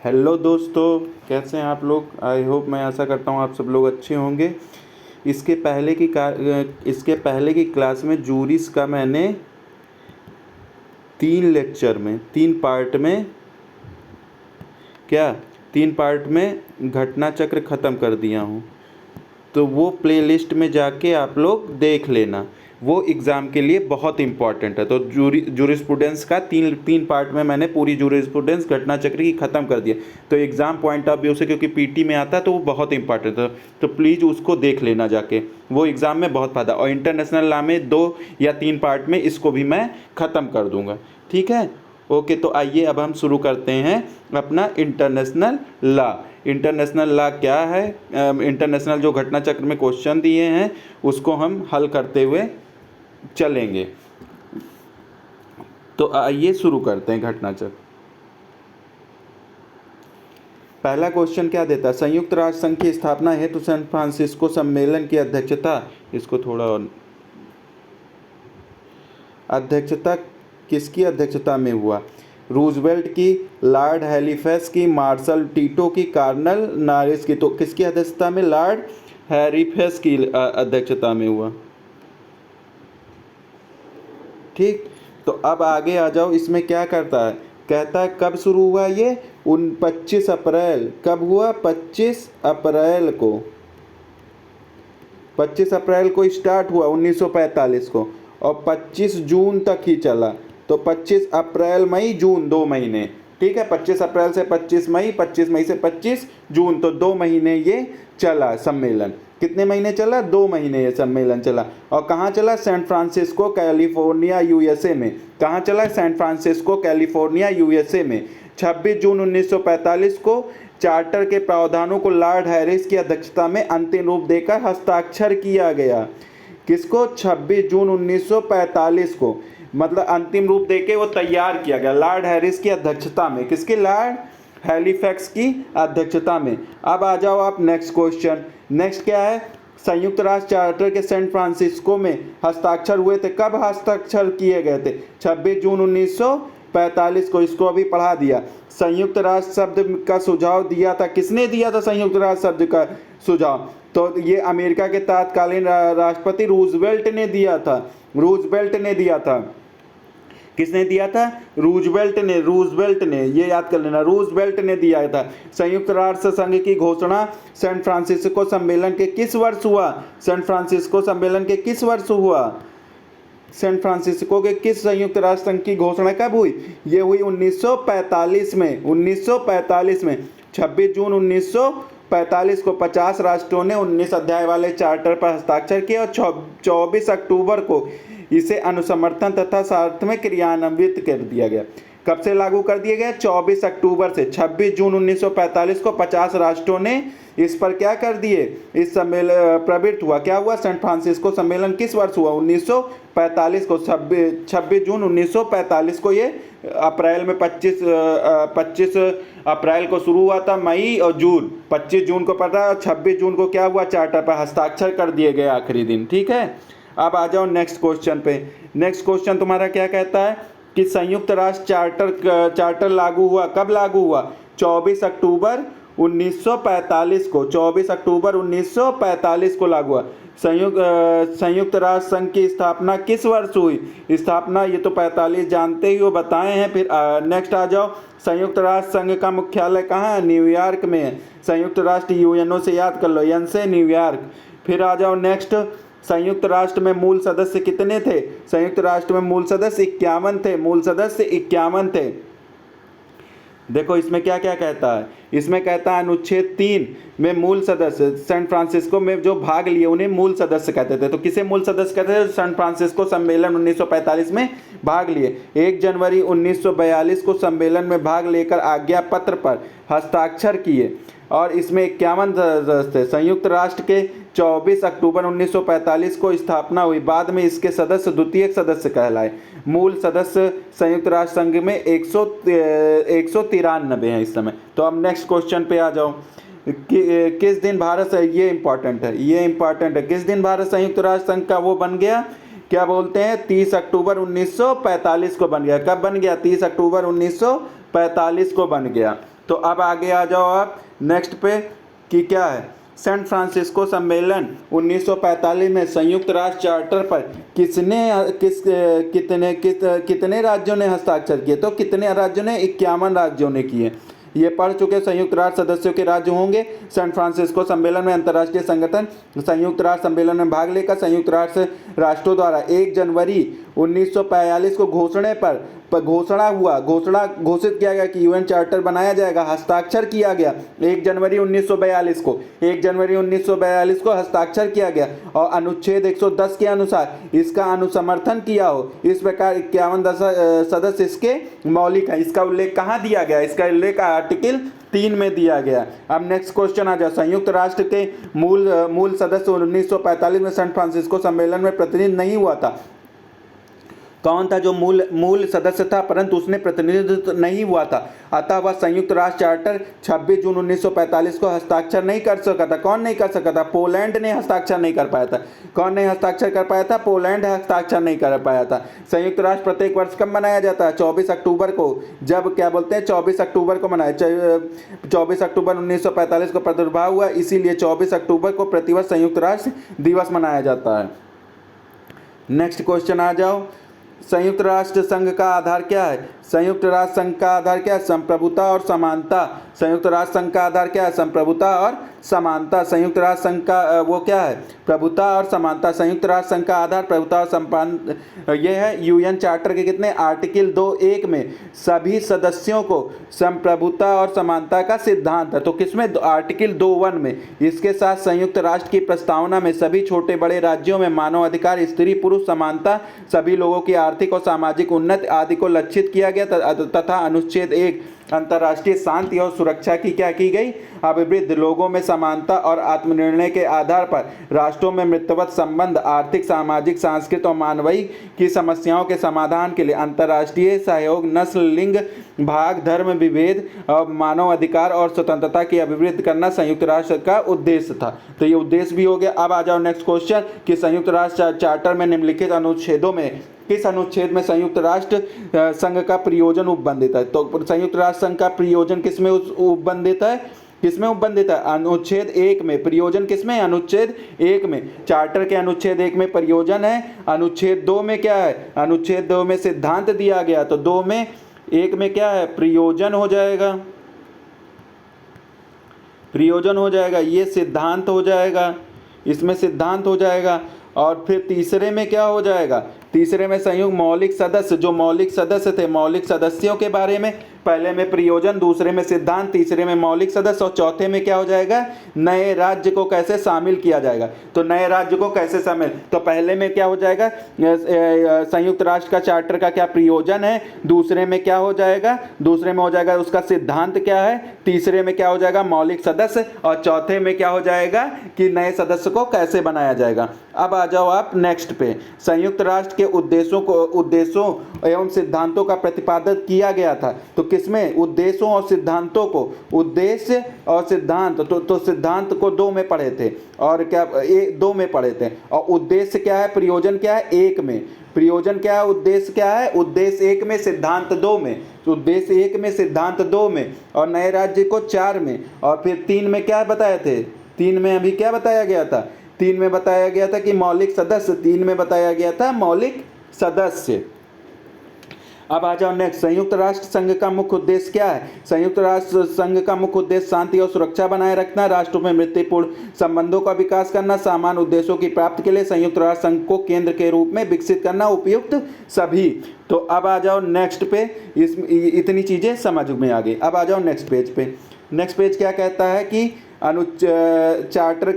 Hello दोस्तों, कैसे हैं आप लोग। आई होप, मैं आशा करता हूँ आप सब लोग अच्छे होंगे। इसके पहले की क्लास में जूरिस का मैंने 3 पार्ट में घटना चक्र ख़त्म कर दिया हूँ। तो वो प्लेलिस्ट में जाके आप लोग देख लेना, वो एग्ज़ाम के लिए बहुत इम्पॉर्टेंट है। तो जूरिस्प्रूडेंस का तीन तीन पार्ट में मैंने पूरी जूरिस्प्रूडेंस घटना चक्र की ख़त्म कर दिया। तो एग्ज़ाम पॉइंट ऑफ व्यू से, क्योंकि पीटी में आता है तो वो बहुत इंपॉर्टेंट है, तो प्लीज़ उसको देख लेना जाके, वो एग्ज़ाम में बहुत फ़ायदा। और इंटरनेशनल लॉ में 2 या 3 पार्ट में इसको भी मैं ख़त्म कर दूँगा, ठीक है। ओके, तो आइए अब हम शुरू करते हैं अपना इंटरनेशनल लॉ। इंटरनेशनल लॉ क्या है, इंटरनेशनल जो घटना चक्र में क्वेश्चन दिए हैं उसको हम हल करते हुए चलेंगे। तो आइए शुरू करते हैं घटना चक्र। पहला क्वेश्चन क्या देता है, संयुक्त राष्ट्र संघ की स्थापना हेतु सैन फ्रांसिस्को सम्मेलन की अध्यक्षता, इसको थोड़ा और, अध्यक्षता किसकी अध्यक्षता में हुआ? रूजवेल्ट की, लॉर्ड हैलिफैक्स की, मार्शल टीटो की, कर्नल नारिस की। तो किसकी अध्यक्षता में? लॉर्ड हैलिफैक्स की अध्यक्षता में हुआ, ठीक। तो अब आगे आ जाओ, इसमें क्या करता है, कहता है कब शुरू हुआ ये? 25 अप्रैल। कब हुआ? 25 अप्रैल को। 25 अप्रैल को स्टार्ट हुआ 1945 को, और 25 जून तक ही चला। तो 25 अप्रैल, मई, जून, 2 महीने, ठीक है। 25 अप्रैल से 25 मई, 25 मई से 25 जून, तो 2 महीने ये चला सम्मेलन। कितने महीने चला? 2 महीने ये सम्मेलन चला। और कहाँ चला? सैन फ्रांसिस्को, कैलिफोर्निया, यूएसए में। कहाँ चला? सैन फ्रांसिस्को, कैलिफोर्निया, यूएसए में। 26 जून 1945 को चार्टर के प्रावधानों को लॉर्ड हैरिस की अध्यक्षता में अंतिम रूप देकर हस्ताक्षर किया गया। किसको? 26 जून 1945 को, मतलब अंतिम रूप देके वो तैयार किया गया लॉर्ड हैरिस की अध्यक्षता में। किसकी? लॉर्ड हैलिफैक्स की अध्यक्षता में। अब आ जाओ आप नेक्स्ट क्वेश्चन। नेक्स्ट क्या है? संयुक्त राष्ट्र चार्टर के सैन फ्रांसिस्को में हस्ताक्षर हुए थे। कब हस्ताक्षर किए गए थे? 26 जून 1945 को। इसको अभी पढ़ा दिया। संयुक्त राष्ट्र शब्द का सुझाव दिया था, किसने दिया था संयुक्त राष्ट्र शब्द का सुझाव? तो ये अमेरिका के तत्कालीन राष्ट्रपति रूजवेल्ट ने दिया था। रूजवेल्ट ने दिया था। किसने दिया था? रूजवेल्ट ने, ये याद कर लेना, रूजवेल्ट ने दिया था। संयुक्त राष्ट्र संघ की घोषणा सैन फ्रांसिस्को सम्मेलन के किस वर्ष हुआ? सैन फ्रांसिस्को सम्मेलन के किस वर्ष हुआ? सैन फ्रांसिस्को के किस संयुक्त राष्ट्र संघ की घोषणा कब हुई? ये हुई 1945 में। 1945 में 26 जून 1945 को 50 राष्ट्रों ने 19 अध्याय वाले चार्टर पर हस्ताक्षर किए, और 24 अक्टूबर को इसे अनुसमर्थन तथा सार्थ में क्रियान्वित कर दिया गया। कब से लागू कर दिया गया? 24 अक्टूबर से। 26 जून 1945 को 50 राष्ट्रों ने इस पर क्या कर दिए? इस सम्मेलन प्रवृत्त हुआ। क्या हुआ? सैन फ्रांसिस्को सम्मेलन किस वर्ष हुआ? 1945 को। 26 जून 1945 को ये अप्रैल में 25 अप्रैल को शुरू हुआ था। मई और जून, 25 जून को पड़ा, और 26 जून को क्या हुआ? चार्टर पर हस्ताक्षर कर दिए गए आखिरी दिन, ठीक है। अब आ जाओ नेक्स्ट क्वेश्चन पे। नेक्स्ट क्वेश्चन तुम्हारा क्या कहता है कि संयुक्त राष्ट्र चार्टर लागू हुआ। कब लागू हुआ? 24 अक्टूबर 1945 को। 24 अक्टूबर 1945 को लागू हुआ। संयुक्त राष्ट्र संघ की स्थापना किस वर्ष हुई? स्थापना ये तो 45 जानते ही हो, बताए हैं। फिर नेक्स्ट आ जाओ, संयुक्त राष्ट्र संघ का मुख्यालय कहाँ है? न्यूयॉर्क में है। संयुक्त राष्ट्र यूएनओ से याद कर लो, एन से न्यूयॉर्क। फिर आ जाओ नेक्स्ट, संयुक्त राष्ट्र में मूल सदस्य कितने थे? संयुक्त राष्ट्र में मूल सदस्य 51 थे। मूल सदस्य 51 थे। देखो इसमें क्या क्या कहता है। इसमें कहता है अनुच्छेद 3 में मूल सदस्य, सैन फ्रांसिस्को में जो भाग लिए उन्हें मूल सदस्य कहते थे। तो किसे मूल सदस्य कहते थे? सैन फ्रांसिस्को सम्मेलन 1945 में भाग लिए। 1 जनवरी 1942 को सम्मेलन में भाग लेकर आज्ञा पत्र पर हस्ताक्षर किए, और इसमें 51 सदस्य थे। संयुक्त राष्ट्र के 24 अक्टूबर 1945 को स्थापना हुई। बाद में इसके सदस्य द्वितीयक सदस्य कहलाए। मूल सदस्य संयुक्त राष्ट्र संघ में 193 हैं इस समय। तो अब नेक्स्ट क्वेश्चन पे आ जाओ। किस दिन भारत, ये इंपॉर्टेंट है, ये इंपॉर्टेंट है, किस दिन भारत संयुक्त राष्ट्र संघ का वो बन गया? क्या बोलते हैं? 30 अक्टूबर 1945 को बन गया। कब बन गया? 30 अक्टूबर 1945 को बन गया। तो अब आगे आ जाओ आप नेक्स्ट पे कि क्या है। सैन फ्रांसिस्को सम्मेलन 1945 में संयुक्त राष्ट्र चार्टर पर कितने राज्यों ने हस्ताक्षर किए? तो कितने राज्यों ने? 51 राज्यों ने किए। ये पढ़ चुके संयुक्त राष्ट्र सदस्यों के राज्य होंगे। सैन फ्रांसिस्को सम्मेलन में अंतर्राष्ट्रीय संगठन संयुक्त राष्ट्र सम्मेलन में भाग लेकर संयुक्त राष्ट्र राष्ट्रों द्वारा 1 जनवरी 1945 को घोषित किया गया कि यूएन चार्टर बनाया जाएगा। हस्ताक्षर किया गया 1 जनवरी 1942 को, 1 जनवरी 1942 को हस्ताक्षर किया गया और अनुच्छेद 110 के अनुसार इसका अनुसमर्थन किया हो। इस प्रकार 51 सदस्य इसके मौलिक हैं। इसका उल्लेख कहाँ दिया गया? इसका उल्लेख आर्टिकल 3 में दिया गया। अब नेक्स्ट क्वेश्चन आ जाए। संयुक्त राष्ट्र के मूल सदस्य 1945 में सैन फ्रांसिस्को सम्मेलन में प्रतिनिधित्व नहीं हुआ था। कौन था जो मूल सदस्य था परंतु उसने प्रतिनिधित्व नहीं हुआ था? अतः वह संयुक्त राष्ट्र चार्टर 26 जून 1945 को हस्ताक्षर नहीं कर सका था। कौन नहीं कर सका था? पोलैंड ने हस्ताक्षर नहीं कर पाया था। कौन नहीं हस्ताक्षर कर पाया था? पोलैंड हस्ताक्षर नहीं कर पाया था। संयुक्त राष्ट्र प्रत्येक वर्ष कब मनाया जाता है? 24 अक्टूबर को। जब क्या बोलते हैं 24 अक्टूबर को मनाया। 24 अक्टूबर 1945 को प्रादुर्भाव हुआ, इसीलिए 24 अक्टूबर को प्रतिवर्ष संयुक्त राष्ट्र दिवस मनाया जाता है। नेक्स्ट क्वेश्चन आ जाओ। संयुक्त राष्ट्र संघ का आधार क्या है? संयुक्त राष्ट्र संघ का आधार क्या है? संप्रभुता और समानता। संयुक्त राष्ट्र संघ का आधार क्या है? संप्रभुता और समानता। संयुक्त राष्ट्र संघ का वो क्या है? प्रभुता और समानता। संयुक्त राष्ट्र संघ का आधार प्रभुता और समानता ये है। यूएन चार्टर के कितने? आर्टिकल 2.1 में सभी सदस्यों को संप्रभुता और समानता का सिद्धांत है। तो किसमें? आर्टिकल 2.1 में। इसके साथ संयुक्त राष्ट्र की प्रस्तावना में सभी छोटे बड़े राज्यों में मानव अधिकार, स्त्री पुरुष समानता, सभी लोगों की आर्थिक और सामाजिक उन्नति आदि को लक्षित किया गया तथा अनुच्छेद 1 अंतर्राष्ट्रीय शांति और सुरक्षा की क्या की गई? अभिवृद्धि। लोगों में समानता और आत्मनिर्णय के आधार पर राष्ट्रों में मित्रवत संबंध, आर्थिक, सामाजिक, सांस्कृतिक और मानवीय की समस्याओं के समाधान के लिए अंतर्राष्ट्रीय सहयोग, नस्ल, लिंग, भाग, धर्म, विभेद और मानव अधिकार और स्वतंत्रता की अभिवृद्धि करना संयुक्त राष्ट्र का उद्देश्य था। तो ये उद्देश्य भी हो गया। अब आ जाओ नेक्स्ट क्वेश्चन कि संयुक्त राष्ट्र चार्टर में निम्नलिखित अनुच्छेदों में किस अनुच्छेद में संयुक्त राष्ट्र संघ का प्रयोजन उपबंधित है? तो संयुक्त राष्ट्र संघ का प्रयोजन किसमें उपबंधित है? किसमें उपबंधित है? अनुच्छेद 1 में। प्रयोजन किसमें? अनुच्छेद 1 में। चार्टर के अनुच्छेद 1 में प्रयोजन है। अनुच्छेद 2 में क्या है? अनुच्छेद 2 में सिद्धांत दिया गया। तो 2 में 1 में क्या है? प्रयोजन हो जाएगा। प्रयोजन हो जाएगा, ये सिद्धांत हो जाएगा, इसमें सिद्धांत हो जाएगा। और फिर तीसरे में क्या हो जाएगा? तीसरे में संयुक्त मौलिक सदस्य, जो मौलिक सदस्य थे, मौलिक सदस्यों के बारे में। पहले में प्रयोजन, दूसरे में सिद्धांत, तीसरे में मौलिक सदस्य और चौथे में क्या हो जाएगा? नए राज्य को कैसे शामिल किया जाएगा। तो नए राज्य को कैसे शामिल? तो पहले में क्या हो जाएगा? संयुक्त राष्ट्र का चार्टर का क्या प्रयोजन है। दूसरे में क्या हो जाएगा? दूसरे में हो जाएगा उसका सिद्धांत क्या है। तीसरे में क्या हो जाएगा? मौलिक सदस्य। और चौथे में क्या हो जाएगा कि नए सदस्य को कैसे बनाया जाएगा। अब आ जाओ आप नेक्स्ट पे। संयुक्त राष्ट्र के उद्देश्यों एवं सिद्धांतों का प्रतिपादन किया गया था। तो किसमें? उद्देश्यों और सिद्धांतों को। उद्देश्य और सिद्धांत, तो सिद्धांत को 2 में पढ़े थे और क्या 2 में पढ़े थे। और उद्देश्य क्या है? प्रयोजन क्या है? 1 में। प्रयोजन क्या है? उद्देश्य क्या है? उद्देश्य 1 में, सिद्धांत 2 में। उद्देश्य 1 में, सिद्धांत 2 में और नए राज्य को 4 में। और फिर 3 में क्या बताए थे? 3 में अभी क्या बताया गया था? 3 में बताया गया था कि मौलिक सदस्य। 3 में बताया गया था मौलिक सदस्य। अब आ जाओ नेक्स्ट। संयुक्त राष्ट्र संघ का मुख्य उद्देश्य क्या है? संयुक्त राष्ट्र संघ का मुख्य उद्देश्य शांति और सुरक्षा बनाए रखना, राष्ट्रों में मैत्रीपूर्ण संबंधों का विकास करना, सामान्य उद्देश्यों की प्राप्ति के लिए संयुक्त राष्ट्र संघ को केंद्र के रूप में विकसित करना, उपयुक्त सभी। तो अब आ जाओ नेक्स्ट पे। इतनी चीजें समझ में आ गई। अब आ जाओ नेक्स्ट पेज पे। नेक्स्ट पेज क्या कहता है कि चार्टर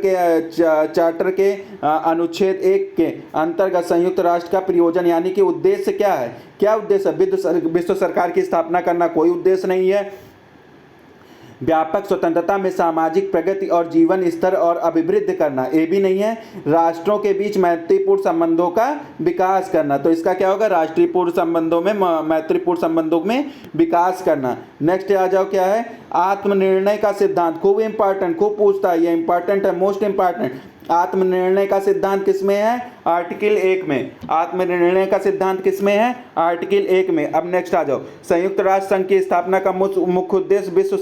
के अनुच्छेद 1 के अंतर्गत संयुक्त राष्ट्र का प्रयोजन यानी कि उद्देश्य क्या है? क्या उद्देश्य? विश्व सरकार की स्थापना करना कोई उद्देश्य नहीं है। व्यापक स्वतंत्रता में सामाजिक प्रगति और जीवन स्तर और अभिवृद्धि करना, ये भी नहीं है। राष्ट्रों के बीच मैत्रीपूर्ण संबंधों का विकास करना, तो इसका क्या होगा? राष्ट्रीयपूर्ण संबंधों में, मैत्रीपूर्ण संबंधों में विकास करना। नेक्स्ट आ जाओ क्या है? आत्मनिर्णय का सिद्धांत। खूब इंपॉर्टेंट, खूब पूछता है, ये इंपॉर्टेंट है, मोस्ट इंपॉर्टेंट। आत्मनिर्णय का सिद्धांत किसमें है? आर्टिकल 1 में। आत्मनिर्णय का सिद्धांत किसमें है? आर्टिकल 1 में। अब नेक्स्ट आ जाओ, संयुक्त राष्ट्र संघ की स्थापना का मुख्य उद्देश्य विश्व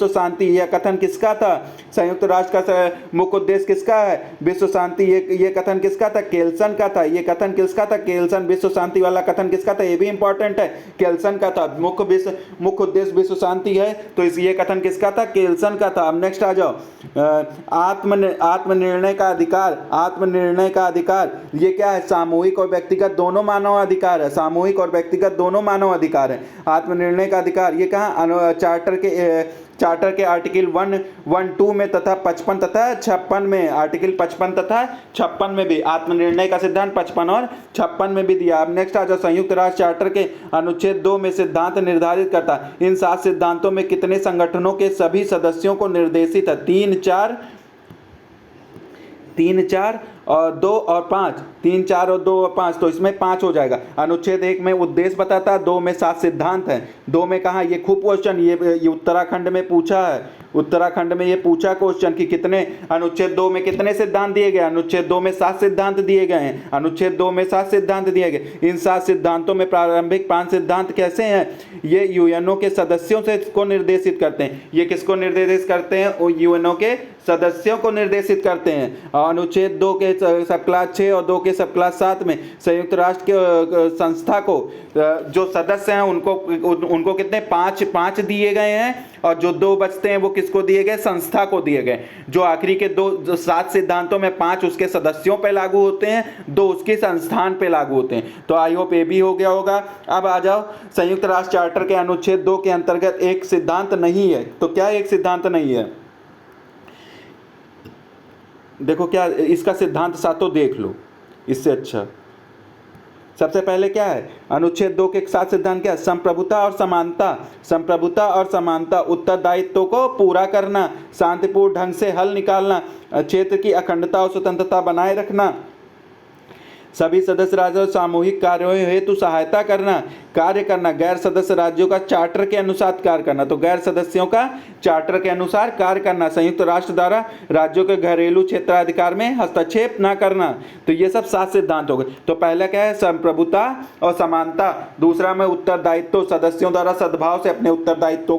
शांति, यह कथन किसका था? संयुक्त राष्ट्र का मुख्य उद्देश्य किसका है? विश्व शांति। ये कथन किसका था? केल्सन का था। ये कथन किसका था? केल्सन। विश्व शांति वाला कथन किसका था? ये भी इंपॉर्टेंट है, केल्सन का था। मुख्य उद्देश्य विश्व शांति है, तो ये कथन किसका था? केल्सन का था। अब नेक्स्ट आ जाओ, आत्मनिर्णय का अधिकार। आत्मनिर्णय का अधिकार ये क्या है? सामूहिक और व्यक्तिगत दोनों मानव अधिकार है। सामूहिक और व्यक्तिगत दोनों मानव अधिकार है। आत्मनिर्णय का अधिकार ये कहाँ? चार्टर के आर्टिकल 112 में तथा 55 तथा 56 में। आर्टिकल 55 तथा 56 में भी आत्मनिर्णय का सिद्धांत 55 और 56 में भी दिया। अब नेक्स्ट आ जाओ, संयुक्त राष्ट्र चार्टर के अनुच्छेद 2 में सिद्धांत निर्धारित करता है। इन 7 सिद्धांतों में कितने संगठनों के सभी सदस्यों को निर्देशित है? 3, 4 और 2 और 5। 3, 4 और 2 और 5, तो इसमें 5 हो जाएगा। अनुच्छेद 1 में उद्देश्य बताता है, 2 में 7 सिद्धांत हैं। 2 में कहा, ये खूब क्वेश्चन ये उत्तराखंड में पूछा है। उत्तराखंड में ये पूछा क्वेश्चन कि कितने अनुच्छेद 2 में कितने सिद्धांत दिए गए? अनुच्छेद 2 में 7 सिद्धांत दिए गए हैं। अनुच्छेद 2 में 7 सिद्धांत दिए गए। इन 7 सिद्धांतों में प्रारंभिक 5 सिद्धांत कैसे हैं? ये यूएनओ के सदस्यों से को निर्देशित करते हैं। ये किसको निर्देशित करते हैं? यूएनओ के सदस्यों को निर्देशित करते हैं। अनुच्छेद 2 के सब क्लास 6 और 2 के सब क्लास 7 में संयुक्त राष्ट्र के संस्था को जो सदस्य हैं उनको कितने? 5 दिए गए हैं, और जो 2 बचते हैं वो किसको दिए गए? संस्था को दिए गए। जो आखिरी के 7 सिद्धांतों में 5 उसके सदस्यों पे लागू होते हैं, 2 उसके संस्थान पे लागू होते हैं। तो आई होप ये भी हो गया होगा। अब आ जाओ, संयुक्त राष्ट्र चार्टर के अनुच्छेद 2 के अंतर्गत एक सिद्धांत नहीं है। तो क्या एक सिद्धांत नहीं है? देखो क्या इसका सिद्धांत सातों देख लो, इससे अच्छा। सबसे पहले क्या है? अनुच्छेद 2 के 7 सिद्धांत क्या है? संप्रभुता और समानता। संप्रभुता और समानता, उत्तरदायित्व को पूरा करना, शांतिपूर्ण ढंग से हल निकालना, क्षेत्र की अखंडता और स्वतंत्रता बनाए रखना, सभी सदस्य राज्यों सामूहिक कार्यों हेतु सहायता करना, कार्य करना, गैर सदस्य राज्यों का चार्टर के अनुसार कार्य करना। तो गैर सदस्यों का चार्टर के अनुसार कार्य करना, संयुक्त राष्ट्र द्वारा राज्यों के घरेलू क्षेत्राधिकार में हस्तक्षेप न करना। तो ये सब 7 सिद्धांत हो गए। तो पहला क्या है? संप्रभुता और समानता। दूसरा में उत्तरदायित्व, सदस्यों द्वारा सद्भाव से अपने उत्तरदायित्व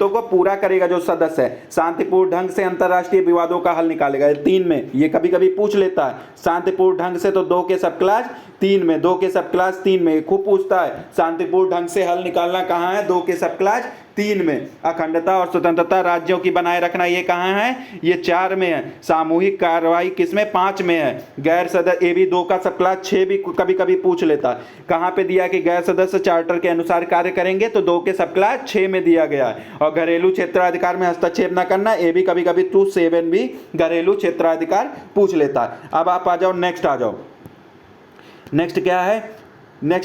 को पूरा करेगा जो सदस्य है। शांतिपूर्ण ढंग से अंतर्राष्ट्रीय विवादों का हल निकालेगा। 3 में ये कभी कभी पूछ लेता है, शांतिपूर्ण ढंग से, तो 2 के सब क्लास 3 में। 2 के सब क्लास 3 में खूब पूछता है, शांतिपूर्ण ढंग से हल निकालना कहाँ है? 2 के सब क्लास 3 में। अखंडता और स्वतंत्रता राज्यों की बनाए रखना ये कहाँ है? ये 4 में है। सामूहिक कार्रवाई किसमें? 5 में है। गैर सदस्य, ये भी 2 का सब क्लास 6 भी कभी कभी पूछ लेता है। कहाँ पे दिया कि गैर सदस्य चार्टर के अनुसार कार्य करेंगे? तो 2 के सब क्लास 6 में दिया गया है। और घरेलू क्षेत्राधिकार में हस्तक्षेप न करना, ये भी कभी कभी 2-7 भी घरेलू क्षेत्राधिकार पूछ लेता है। अब आप आ जाओ, नेक्स्ट आ जाओ। नेक्स्ट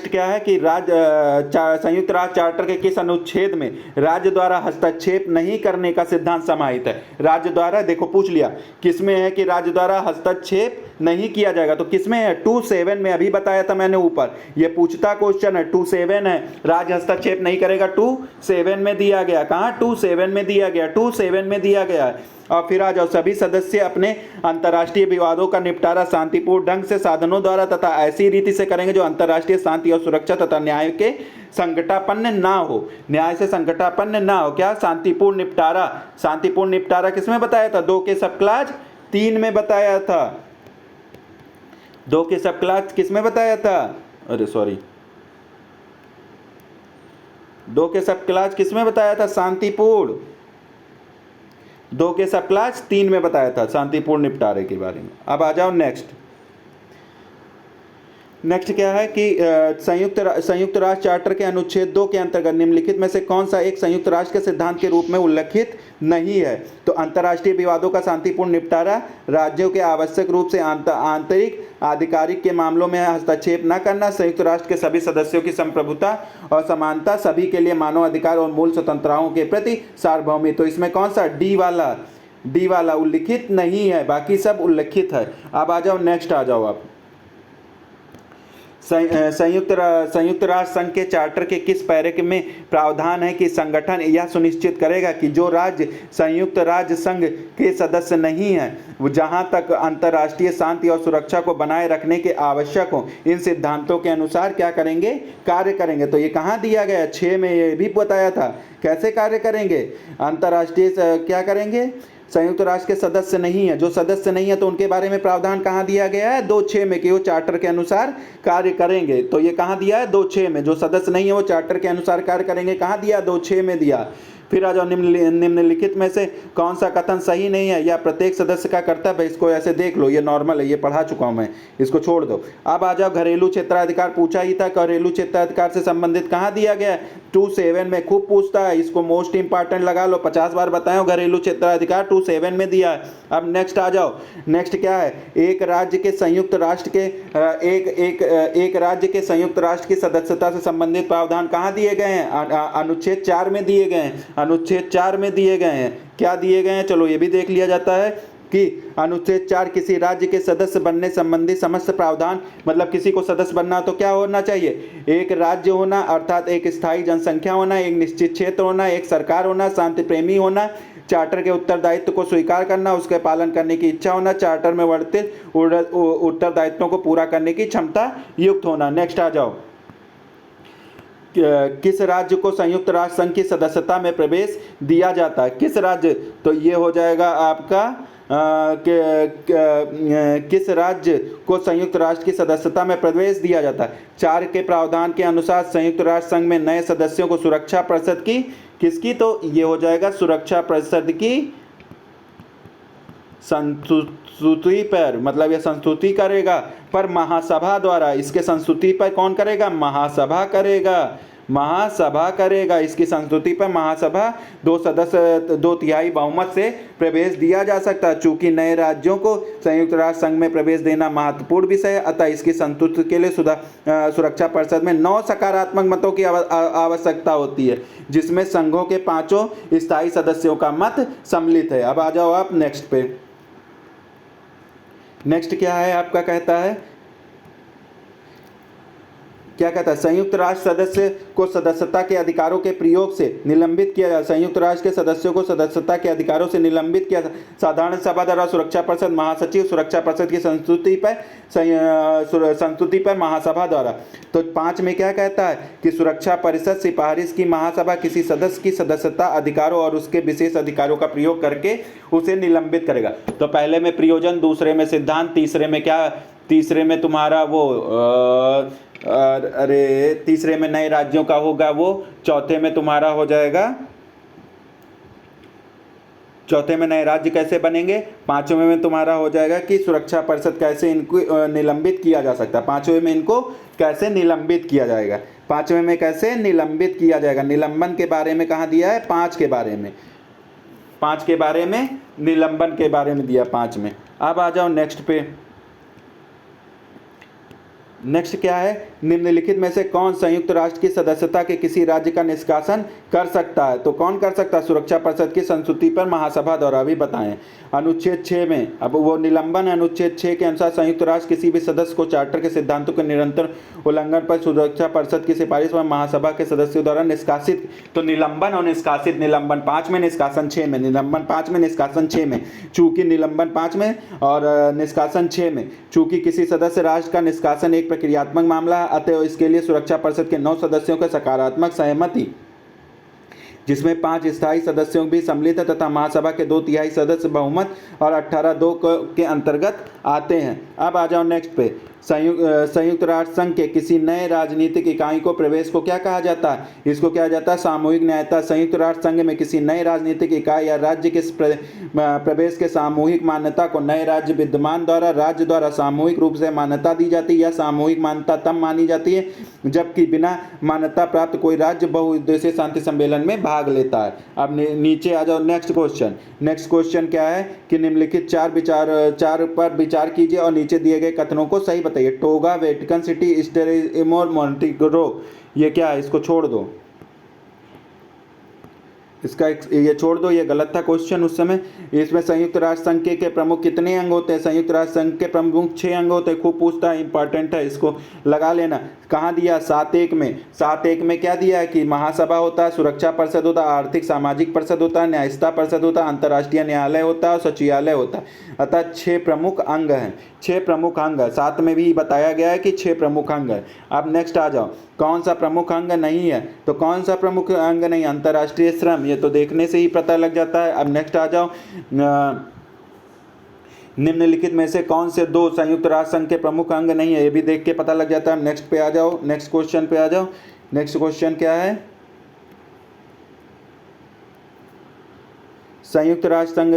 क्या है कि संयुक्त राष्ट्र चार्टर के किस अनुच्छेद में राज्य द्वारा हस्तक्षेप नहीं करने का सिद्धांत समाहित है? राज्य द्वारा, देखो पूछ लिया किसमें है कि राज्य द्वारा हस्तक्षेप नहीं किया जाएगा। तो किसमें है? 2-7 में। अभी बताया था मैंने ऊपर, ये पूछता क्वेश्चन है। 2-7 है, राज्य हस्तक्षेप नहीं करेगा। 2-7 में दिया गया। कहाँ? 2-7 में दिया गया। 2-7 में दिया गया है। और फिर आ जाओ, सभी सदस्य अपने अंतर्राष्ट्रीय विवादों का निपटारा शांतिपूर्ण ढंग से, साधनों द्वारा तथा ऐसी रीति से करेंगे जो अंतर्राष्ट्रीय शांति और सुरक्षा तथा न्याय के संकटापन्न ना हो। न्याय से संकटापन्न ना हो। क्या? शांतिपूर्ण निपटारा। शांतिपूर्ण निपटारा किसमें बताया था? 2 के सब क्लास 3 में बताया था। 2 के सब क्लास किसमें बताया था? अरे सॉरी, 2 के सब क्लास किसमें बताया था? शांतिपूर्ण। 2 के सब क्लास 3 में बताया था शांतिपूर्ण निपटारे के बारे में। अब आ जाओ नेक्स्ट क्या है कि संयुक्त राष्ट्र चार्टर के अनुच्छेद 2 के अंतर्गत निम्नलिखित में से कौन सा एक संयुक्त राष्ट्र के सिद्धांत के रूप में उल्लेखित नहीं है? तो अंतर्राष्ट्रीय विवादों का शांतिपूर्ण निपटारा, राज्यों के आवश्यक रूप से आंतरिक आधिकारिक के मामलों में हस्तक्षेप न करना, संयुक्त राष्ट्र के सभी सदस्यों की संप्रभुता और समानता, सभी के लिए मानव अधिकार और मूल स्वतंत्रताओं के प्रति सार्वभौमिक। तो इसमें कौन सा? डी वाला उल्लिखित नहीं है, बाकी सब उल्लिखित है। अब आ जाओ, नेक्स्ट आ जाओ आप। संयुक्त राष्ट्र संघ के चार्टर के किस पैरे में प्रावधान है कि संगठन यह सुनिश्चित करेगा कि जो राज्य संयुक्त राज्य संघ के सदस्य नहीं है जहां तक अंतर्राष्ट्रीय शांति और सुरक्षा को बनाए रखने के आवश्यक हो इन सिद्धांतों के अनुसार क्या करेंगे, कार्य करेंगे। तो ये कहाँ दिया गया, 6 में ये भी बताया था कैसे कार्य करेंगे। अंतर्राष्ट्रीय क्या करेंगे, संयुक्त राष्ट्र के सदस्य नहीं है, जो सदस्य नहीं है तो उनके बारे में प्रावधान कहाँ दिया गया है, 2.6 में कि वो चार्टर के अनुसार कार्य करेंगे। तो ये कहाँ दिया है, 2.6 में। जो सदस्य नहीं है वो चार्टर के अनुसार कार्य करेंगे, कहाँ दिया, 2.6 में दिया। फिर आ जाओ, निम्नलिखित में से कौन सा कथन सही नहीं है या प्रत्येक सदस्य का कर्तव्य है, इसको ऐसे देख लो, ये नॉर्मल है, ये पढ़ा चुका हूं मैं, इसको छोड़ दो। अब आ जाओ, घरेलू क्षेत्राधिकार पूछा ही था, घरेलू क्षेत्राधिकार से संबंधित कहाँ दिया गया, 2.7 में खूब पूछता है, इसको मोस्ट इंपॉर्टेंट लगा लो, 50 बार बताया, घरेलू क्षेत्राधिकार 2.7 में दिया है। अब नेक्स्ट आ जाओ, नेक्स्ट क्या है, एक राज्य के संयुक्त राष्ट्र के एक राज्य के संयुक्त राष्ट्र की सदस्यता से संबंधित प्रावधान कहाँ दिए गए हैं, अनुच्छेद 4 में दिए गए हैं, अनुच्छेद 4 में दिए गए हैं। क्या दिए गए हैं, चलो ये भी देख लिया जाता है कि अनुच्छेद 4 किसी राज्य के सदस्य बनने संबंधी समस्त प्रावधान, मतलब किसी को सदस्य बनना तो क्या होना चाहिए, एक राज्य होना अर्थात एक स्थायी जनसंख्या होना, एक निश्चित क्षेत्र होना, एक सरकार होना, शांति प्रेमी होना, चार्टर के उत्तरदायित्व को स्वीकार करना, उसके पालन करने की इच्छा होना, चार्टर में वर्णित उत्तरदायित्वों को पूरा करने की क्षमता युक्त होना। नेक्स्ट आ जाओ, किस राज्य को संयुक्त राष्ट्र संघ की सदस्यता में प्रवेश दिया जाता है, किस राज्य, तो ये हो जाएगा आपका किस राज्य को संयुक्त राष्ट्र की सदस्यता में प्रवेश दिया जाता है। 4 के प्रावधान के अनुसार संयुक्त राष्ट्र संघ में नए सदस्यों को सुरक्षा परिषद की किसकी, तो ये हो जाएगा सुरक्षा परिषद की संस्तुति पर, मतलब ये संस्तुति करेगा पर महासभा द्वारा, इसके संस्तुति पर कौन करेगा, महासभा करेगा, महासभा करेगा, इसकी संस्तुति पर महासभा 2 सदस्य 2/3 बहुमत से प्रवेश दिया जा सकता है। चूंकि नए राज्यों को संयुक्त राष्ट्र संघ में प्रवेश देना महत्वपूर्ण विषय है, अतः इसकी संस्तुति के लिए सुरक्षा परिषद में 9 सकारात्मक मतों की आवश्यकता होती है, जिसमें संघों के 5 स्थायी सदस्यों का मत सम्मिलित है। अब आ जाओ आप नेक्स्ट पे, नेक्स्ट क्या है आपका, कहता है क्या कहता है, संयुक्त राष्ट्र सदस्य को सदस्यता के अधिकारों के प्रयोग से निलंबित किया जाए, संयुक्त राष्ट्र के सदस्यों को सदस्यता के अधिकारों से निलंबित किया साधारण सभा द्वारा, सुरक्षा परिषद, महासचिव, सुरक्षा परिषद की संस्तुति पर महासभा द्वारा। तो 5 में क्या कहता है कि सुरक्षा परिषद सिफारिश की महासभा किसी सदस्य की सदस्यता अधिकारों और उसके विशेष अधिकारों का प्रयोग करके उसे निलंबित करेगा। तो पहले में प्रयोजन, दूसरे में सिद्धांत, तीसरे में क्या, तीसरे में तुम्हारा वो तीसरे में नए राज्यों का होगा वो, चौथे में तुम्हारा हो जाएगा, चौथे में नए राज्य कैसे बनेंगे, 5वें में तुम्हारा हो जाएगा कि सुरक्षा परिषद कैसे इनको निलंबित किया जा सकता है, 5वें में इनको कैसे निलंबित किया जाएगा, 5वें में कैसे निलंबित किया जाएगा। निलंबन के बारे में कहाँ दिया है, 5 के बारे में, 5 के बारे में, निलंबन के बारे में दिया 5 में। अब आ जाओ नेक्स्ट पे, नेक्स्ट क्या है, निम्नलिखित में से कौन संयुक्त राष्ट्र की सदस्यता के किसी राज्य का निष्कासन कर सकता है, तो कौन कर सकता है, सुरक्षा परिषद की संस्तुति पर महासभा द्वारा भी बताएं। अनुच्छेद 6 में, अब वो निलंबन अनुच्छेद 6 के अनुसार संयुक्त राष्ट्र किसी भी सदस्य को चार्टर के सिद्धांतों के निरंतर उल्लंघन पर सुरक्षा परिषद की सिफारिश पर महासभा के सदस्यों द्वारा निष्कासित, तो निलंबन और निष्कासित, निलंबन 5 में, निष्कासन 6 में, निलंबन 5 में, निष्कासन 6 में, चूंकि निलंबन 5 में और निष्कासन 6 में, चूंकि किसी सदस्य राष्ट्र का निष्कासन एक प्रक्रियात्मक मामला है, अतः इसके लिए सुरक्षा परिषद के 9 सदस्यों का सकारात्मक सहमति, जिसमें 5 स्थायी सदस्यों भी सम्मिलित है, तथा महासभा के 2/3 सदस्य बहुमत और 18-2 के अंतर्गत आते हैं। अब आ जाओ नेक्स्ट पे, संयुक्त राष्ट्र संघ के किसी नए राजनीतिक इकाई को प्रवेश को क्या कहा जाता है, इसको क्या जाता है, सामूहिक न्यायता। संयुक्त राष्ट्र संघ में किसी नए राजनीतिक इकाई या राज्य के प्रवेश के सामूहिक मान्यता को नए राज्य विद्यमान द्वारा राज्य द्वारा सामूहिक रूप से मान्यता दी जाती है। यह सामूहिक मान्यता तब मानी जाती है जबकि बिना मान्यता प्राप्त कोई राज्य बहुउद्देशीय शांति सम्मेलन में भाग लेता है। अब नीचे आ जाओ, नेक्स्ट क्वेश्चन, नेक्स्ट क्वेश्चन क्या है कि निम्नलिखित 4 पर विचार कीजिए और नीचे दिए गए कथनों को सही बताइए। टोगा, वेटिकन सिटी, स्टेरिमोर, मोंटेग्रो, ये क्या है, इसको छोड़ दो। इसका ये छोड़ दो, ये गलत था क्वेश्चन उस समय। इसमें संयुक्त राष्ट्र संघ के प्रमुख कितने अंग होते हैं? संयुक्त राष्ट्र संघ के प्रमुख 6 अंग होते हैं। खूब पूछता है, इंपॉर्टेंट है, इसको लगा लेना। कहाँ दिया? 7.1 में। 7.1 में क्या दिया है कि महासभा होता है, सुरक्षा परिषद होता है, आर्थिक सामाजिक परिषद होता है, न्यायिकता परिषद होता है, अंतर्राष्ट्रीय न्यायालय होता है और सचिवालय होता है। अतः 6 प्रमुख अंग हैं, 6 प्रमुख अंग है। 7 में भी बताया गया है कि 6 प्रमुख अंग है। अब नेक्स्ट आ जाओ, कौन सा प्रमुख अंग नहीं है? तो कौन सा प्रमुख अंग नहीं? अंतर्राष्ट्रीय श्रम, ये तो देखने से ही पता लग जाता है। अब नेक्स्ट आ जाओ, निम्नलिखित में से कौन से 2 संयुक्त राष्ट्र संघ के प्रमुख अंग नहीं है? ये भी देख के पता लग जाता है। नेक्स्ट पे आ जाओ, नेक्स्ट क्वेश्चन पे आ जाओ। नेक्स्ट क्वेश्चन क्या है? संयुक्त राष्ट्र संघ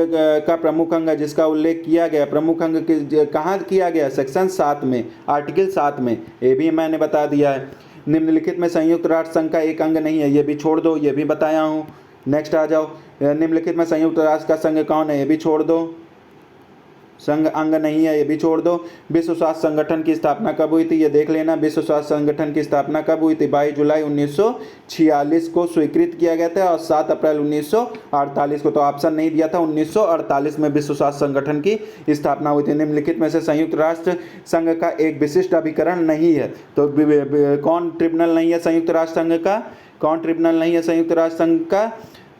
का प्रमुख अंग जिसका उल्लेख किया गया, प्रमुख अंग कहाँ किया गया? सेक्शन 7 में, आर्टिकल 7 में। ये भी मैंने बता दिया है। निम्नलिखित में संयुक्त राष्ट्र संघ का एक अंग नहीं है, ये भी छोड़ दो, ये भी बताया हूँ। नेक्स्ट आ जाओ, निम्नलिखित में संयुक्त राष्ट्र का संघ कौन है? ये भी छोड़ दो, संघ अंग नहीं है, ये भी छोड़ दो। विश्व स्वास्थ्य संगठन की स्थापना कब हुई थी? ये देख लेना। विश्व स्वास्थ्य संगठन की स्थापना कब हुई थी? 22 जुलाई 1946 को स्वीकृत किया गया था और 7 अप्रैल 1948 को, तो ऑप्शन नहीं दिया था, 1948 में विश्व स्वास्थ्य संगठन की स्थापना हुई थी। निम्नलिखित में से संयुक्त राष्ट्र संघ का एक विशिष्ट अभिकरण नहीं है, तो कौन ट्रिब्यूनल नहीं है संयुक्त राष्ट्र संघ का? कौन ट्रिब्यूनल नहीं है संयुक्त राष्ट्र संघ का?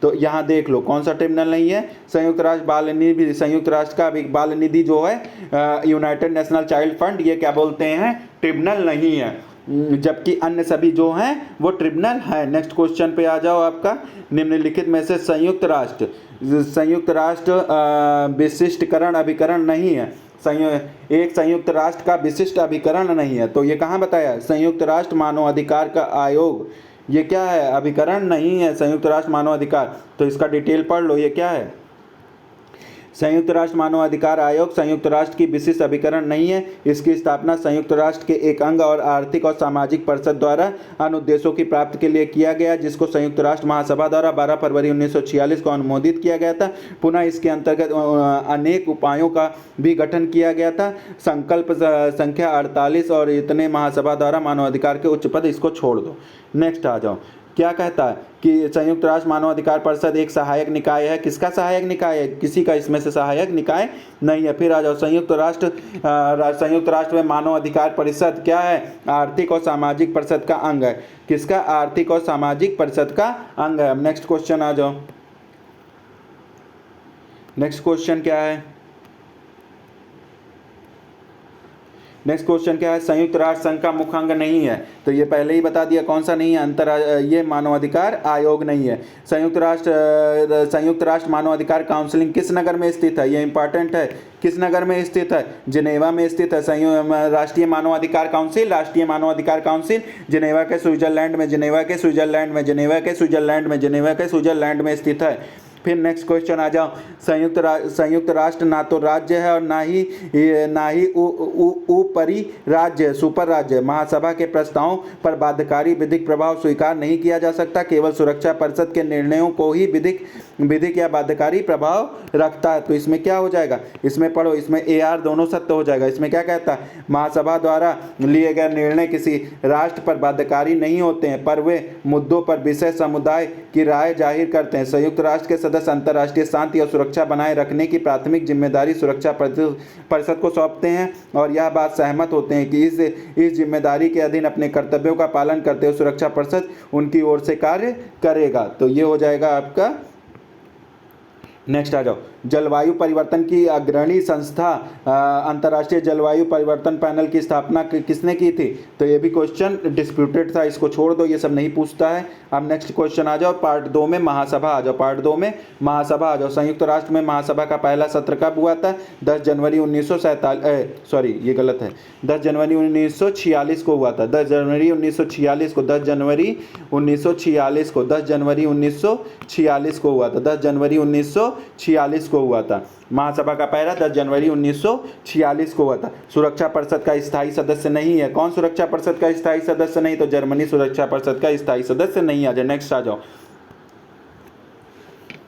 तो यहाँ देख लो कौन सा ट्रिब्यूनल नहीं है। संयुक्त राष्ट्र बाल निधि, संयुक्त राष्ट्र का बाल निधि जो है, यूनाइटेड नेशनल चाइल्ड फंड, ये क्या बोलते हैं? ट्रिब्यूनल नहीं है, जबकि अन्य सभी जो हैं वो ट्रिब्यूनल है। नेक्स्ट क्वेश्चन पे आ जाओ आपका, निम्नलिखित में से संयुक्त राष्ट्र विशिष्टकरण अभिकरण नहीं है। एक संयुक्त राष्ट्र का विशिष्ट अभिकरण नहीं है, तो ये कहाँ बताया? संयुक्त राष्ट्र मानव अधिकार का आयोग, ये क्या है? अभिकरण नहीं है संयुक्त राष्ट्र मानव अधिकार। तो इसका डिटेल पढ़ लो, ये क्या है? संयुक्त राष्ट्र मानव अधिकार आयोग संयुक्त राष्ट्र की विशिष्ट अभिकरण नहीं है। इसकी स्थापना संयुक्त राष्ट्र के एक अंग और आर्थिक और सामाजिक परिषद द्वारा अन्य उद्देश्यों की प्राप्ति के लिए किया गया, जिसको संयुक्त राष्ट्र महासभा द्वारा 12 फरवरी 1946 को अनुमोदित किया गया था। पुनः इसके अंतर्गत अनेक उपायों का भी गठन किया गया था। संकल्प संख्या 48 और इतने महासभा द्वारा मानवाधिकार के उच्च पद, इसको छोड़ दो। नेक्स्ट आ जाओ, क्या कहता है कि संयुक्त राष्ट्र मानवाधिकार परिषद एक सहायक निकाय है। किसका सहायक निकाय है? किसी का इसमें से सहायक निकाय नहीं है। फिर आ जाओ, संयुक्त राष्ट्र में मानवाधिकार परिषद क्या है? आर्थिक और सामाजिक परिषद का अंग है। किसका? आर्थिक और सामाजिक परिषद का अंग है। अब नेक्स्ट क्वेश्चन आ जाओ, नेक्स्ट क्वेश्चन क्या है? नेक्स्ट क्वेश्चन क्या है? संयुक्त राष्ट्र संघ का मुख्य अंग नहीं है, तो ये पहले ही बता दिया कौन सा नहीं है। ये मानवाधिकार आयोग नहीं है। संयुक्त राष्ट्र मानवाधिकार काउंसिलिंग किस नगर में स्थित है? ये इंपॉर्टेंट है। किस नगर में स्थित है? जिनेवा में स्थित है। राष्ट्रीय मानवाधिकार काउंसिल जिनेवा के स्विट्जरलैंड में स्थित है। फिर नेक्स्ट क्वेश्चन आ जाओ, संयुक्त राष्ट्र ना तो राज्य है और ना ही ऊपरी राज्य, सुपर राज्य। महासभा के प्रस्तावों पर बाध्यकारी विधिक प्रभाव स्वीकार नहीं किया जा सकता। केवल सुरक्षा परिषद के निर्णयों को ही विधिक या बाध्यकारी प्रभाव रखता है। तो इसमें क्या हो जाएगा? इसमें पढ़ो, इसमें AR दोनों सत्य हो जाएगा। इसमें क्या कहता है? महासभा द्वारा लिए गए निर्णय किसी राष्ट्र पर बाध्यकारी नहीं होते हैं, पर वे मुद्दों पर विषय समुदाय की राय जाहिर करते हैं। संयुक्त राष्ट्र के सदस्य अंतर्राष्ट्रीय शांति और सुरक्षा बनाए रखने की प्राथमिक जिम्मेदारी सुरक्षा परिषद को सौंपते हैं और यह बात सहमत होते हैं कि इस जिम्मेदारी के अधीन अपने कर्तव्यों का पालन करते हुए सुरक्षा परिषद उनकी ओर से कार्य करेगा। तो ये हो जाएगा आपका। नेक्स्ट आ जाओ, जलवायु परिवर्तन की अग्रणी संस्था अंतर्राष्ट्रीय जलवायु परिवर्तन पैनल की स्थापना किसने की थी? तो ये भी क्वेश्चन डिस्प्यूटेड था, इसको छोड़ दो, ये सब नहीं पूछता है। अब नेक्स्ट क्वेश्चन आ जाओ, पार्ट 2 में महासभा आ जाओ। पार्ट 2 में महासभा आ जाओ। संयुक्त राष्ट्र में महासभा का पहला सत्र कब हुआ था? 10 जनवरी 1947, सॉरी ये गलत है, 10 जनवरी 1946 को हुआ था। 10 जनवरी 1946 को 10 जनवरी 1946 को 10 जनवरी 1946 को हुआ था। 10 जनवरी 1946 को हुआ था। महासभा का पहला 10 जनवरी 1946 को हुआ था। सुरक्षा परिषद का स्थायी सदस्य नहीं है। कौन सुरक्षा परिषद का स्थायी सदस्य नहीं? तो जर्मनी सुरक्षा परिषद का स्थायी सदस्य नहीं है। नेक्स्ट आ जाओ,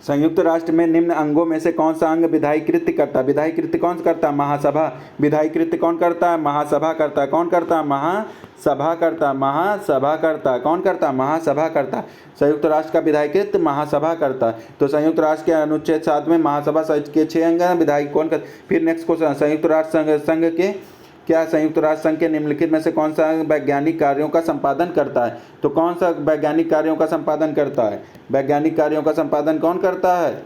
संयुक्त राष्ट्र में निम्न अंगों में से कौन सा अंग विधायी कृत्य करता है? विधायी कृत्य कौन करता है? महासभा। विधायी कृत्य कौन करता है? महासभा करता है। कौन करता है? महासभा करता है। महासभा करता है। कौन करता है? महासभा करता है। संयुक्त राष्ट्र का विधायी कृत्य महासभा करता है। तो संयुक्त राष्ट्र के अनुच्छेद 7 में महासभा के 6 अंग हैं, विधायी कौन करता? फिर नेक्स्ट क्वेश्चन, संयुक्त राष्ट्र संघ के क्या संयुक्त राष्ट्र संघ के निम्नलिखित में से कौन सा वैज्ञानिक कार्यों का संपादन करता है? तो कौन सा वैज्ञानिक कार्यों का संपादन करता है? वैज्ञानिक कार्यों का संपादन कौन करता है?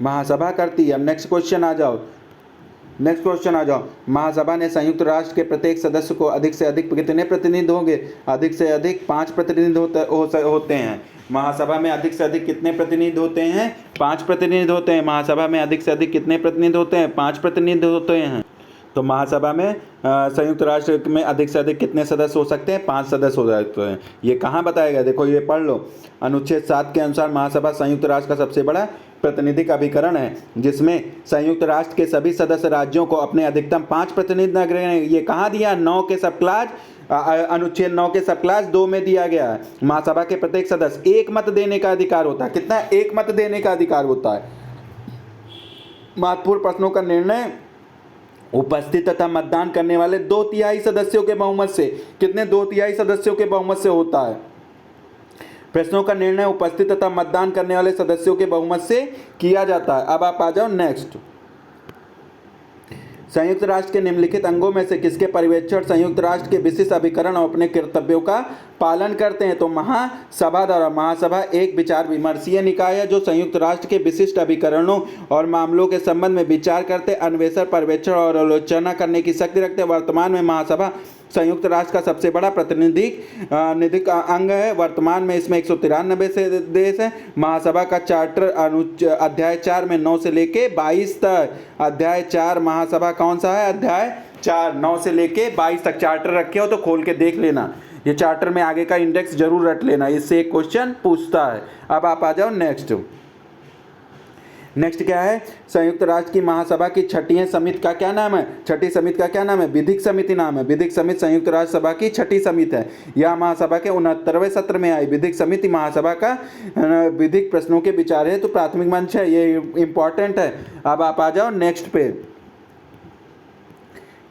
महासभा करती है। अब नेक्स्ट क्वेश्चन आ जाओ। महासभा ने संयुक्त राष्ट्र के प्रत्येक सदस्य को अधिक से अधिक कितने प्रतिनिधि होंगे? अधिक से अधिक 5 प्रतिनिधि होते हैं। महासभा में अधिक से अधिक कितने प्रतिनिधि होते हैं? 5 प्रतिनिधि होते हैं। महासभा में अधिक से अधिक कितने प्रतिनिधि होते हैं? 5 प्रतिनिधि होते हैं। तो महासभा में संयुक्त राष्ट्र में अधिक से अधिक कितने सदस्य हो सकते हैं? 5 सदस्य हो सकते हैं। ये कहाँ बताया गया? देखो ये पढ़ लो। अनुच्छेद 7 के अनुसार महासभा संयुक्त राष्ट्र का सबसे बड़ा प्रतिनिधिक अभिकरण है, जिसमें संयुक्त राष्ट्र के सभी सदस्य राज्यों को अपने अधिकतम 5 प्रतिनिधि नगर हैं। ये कहाँ दिया? 9 के सब क्लास, अनुच्छेद 9 के सब क्लास 2 में दिया गया है। महासभा के प्रत्येक सदस्य एक मत देने का अधिकार होता है। कितना? एक मत देने का अधिकार होता है। महत्वपूर्ण प्रश्नों का निर्णय उपस्थित तथा मतदान करने वाले 2/3 सदस्यों के बहुमत से। कितने? 2/3 सदस्यों के बहुमत से होता है। प्रश्नों का निर्णय उपस्थित तथा मतदान करने वाले सदस्यों के बहुमत से किया जाता है। अब आप आ जाओ नेक्स्ट। संयुक्त राष्ट्र के निम्नलिखित अंगों में से किसके पर्यवेक्षण संयुक्त राष्ट्र के विशिष्ट अभिकरण और अपने कर्तव्यों का पालन करते हैं? तो महासभा द्वारा। महासभा एक विचार विमर्शीय निकाय है जो संयुक्त राष्ट्र के विशिष्ट अभिकरणों और मामलों के संबंध में विचार करते, अन्वेषण, पर्यवेक्षण और आलोचना करने की शक्ति रखते हैं। वर्तमान में महासभा संयुक्त राष्ट्र का सबसे बड़ा प्रतिनिधिक अंग है। वर्तमान में इसमें 193 से देश हैं। महासभा का चार्टर अध्याय 4 में 9 से लेके 22 तक। अध्याय 4 महासभा कौन सा है? अध्याय 4 9 से लेके 22 तक चार्टर रखे हो तो खोल के देख लेना। ये चार्टर में आगे का इंडेक्स जरूर रट लेना, इससे एक क्वेश्चन पूछता है। अब आप आ जाओ नेक्स्ट क्या है? संयुक्त राष्ट्र की महासभा की छठी समिति का क्या नाम है? छठी समिति का क्या नाम है? विधिक समिति नाम है। विधिक समिति संयुक्त राष्ट्र सभा की छठी समिति है। यह महासभा के 69वें सत्र में आई। विधिक समिति महासभा का विधिक प्रश्नों के विचार है तो प्राथमिक मंच है, ये इंपॉर्टेंट है। अब आप आ जाओ नेक्स्ट पे।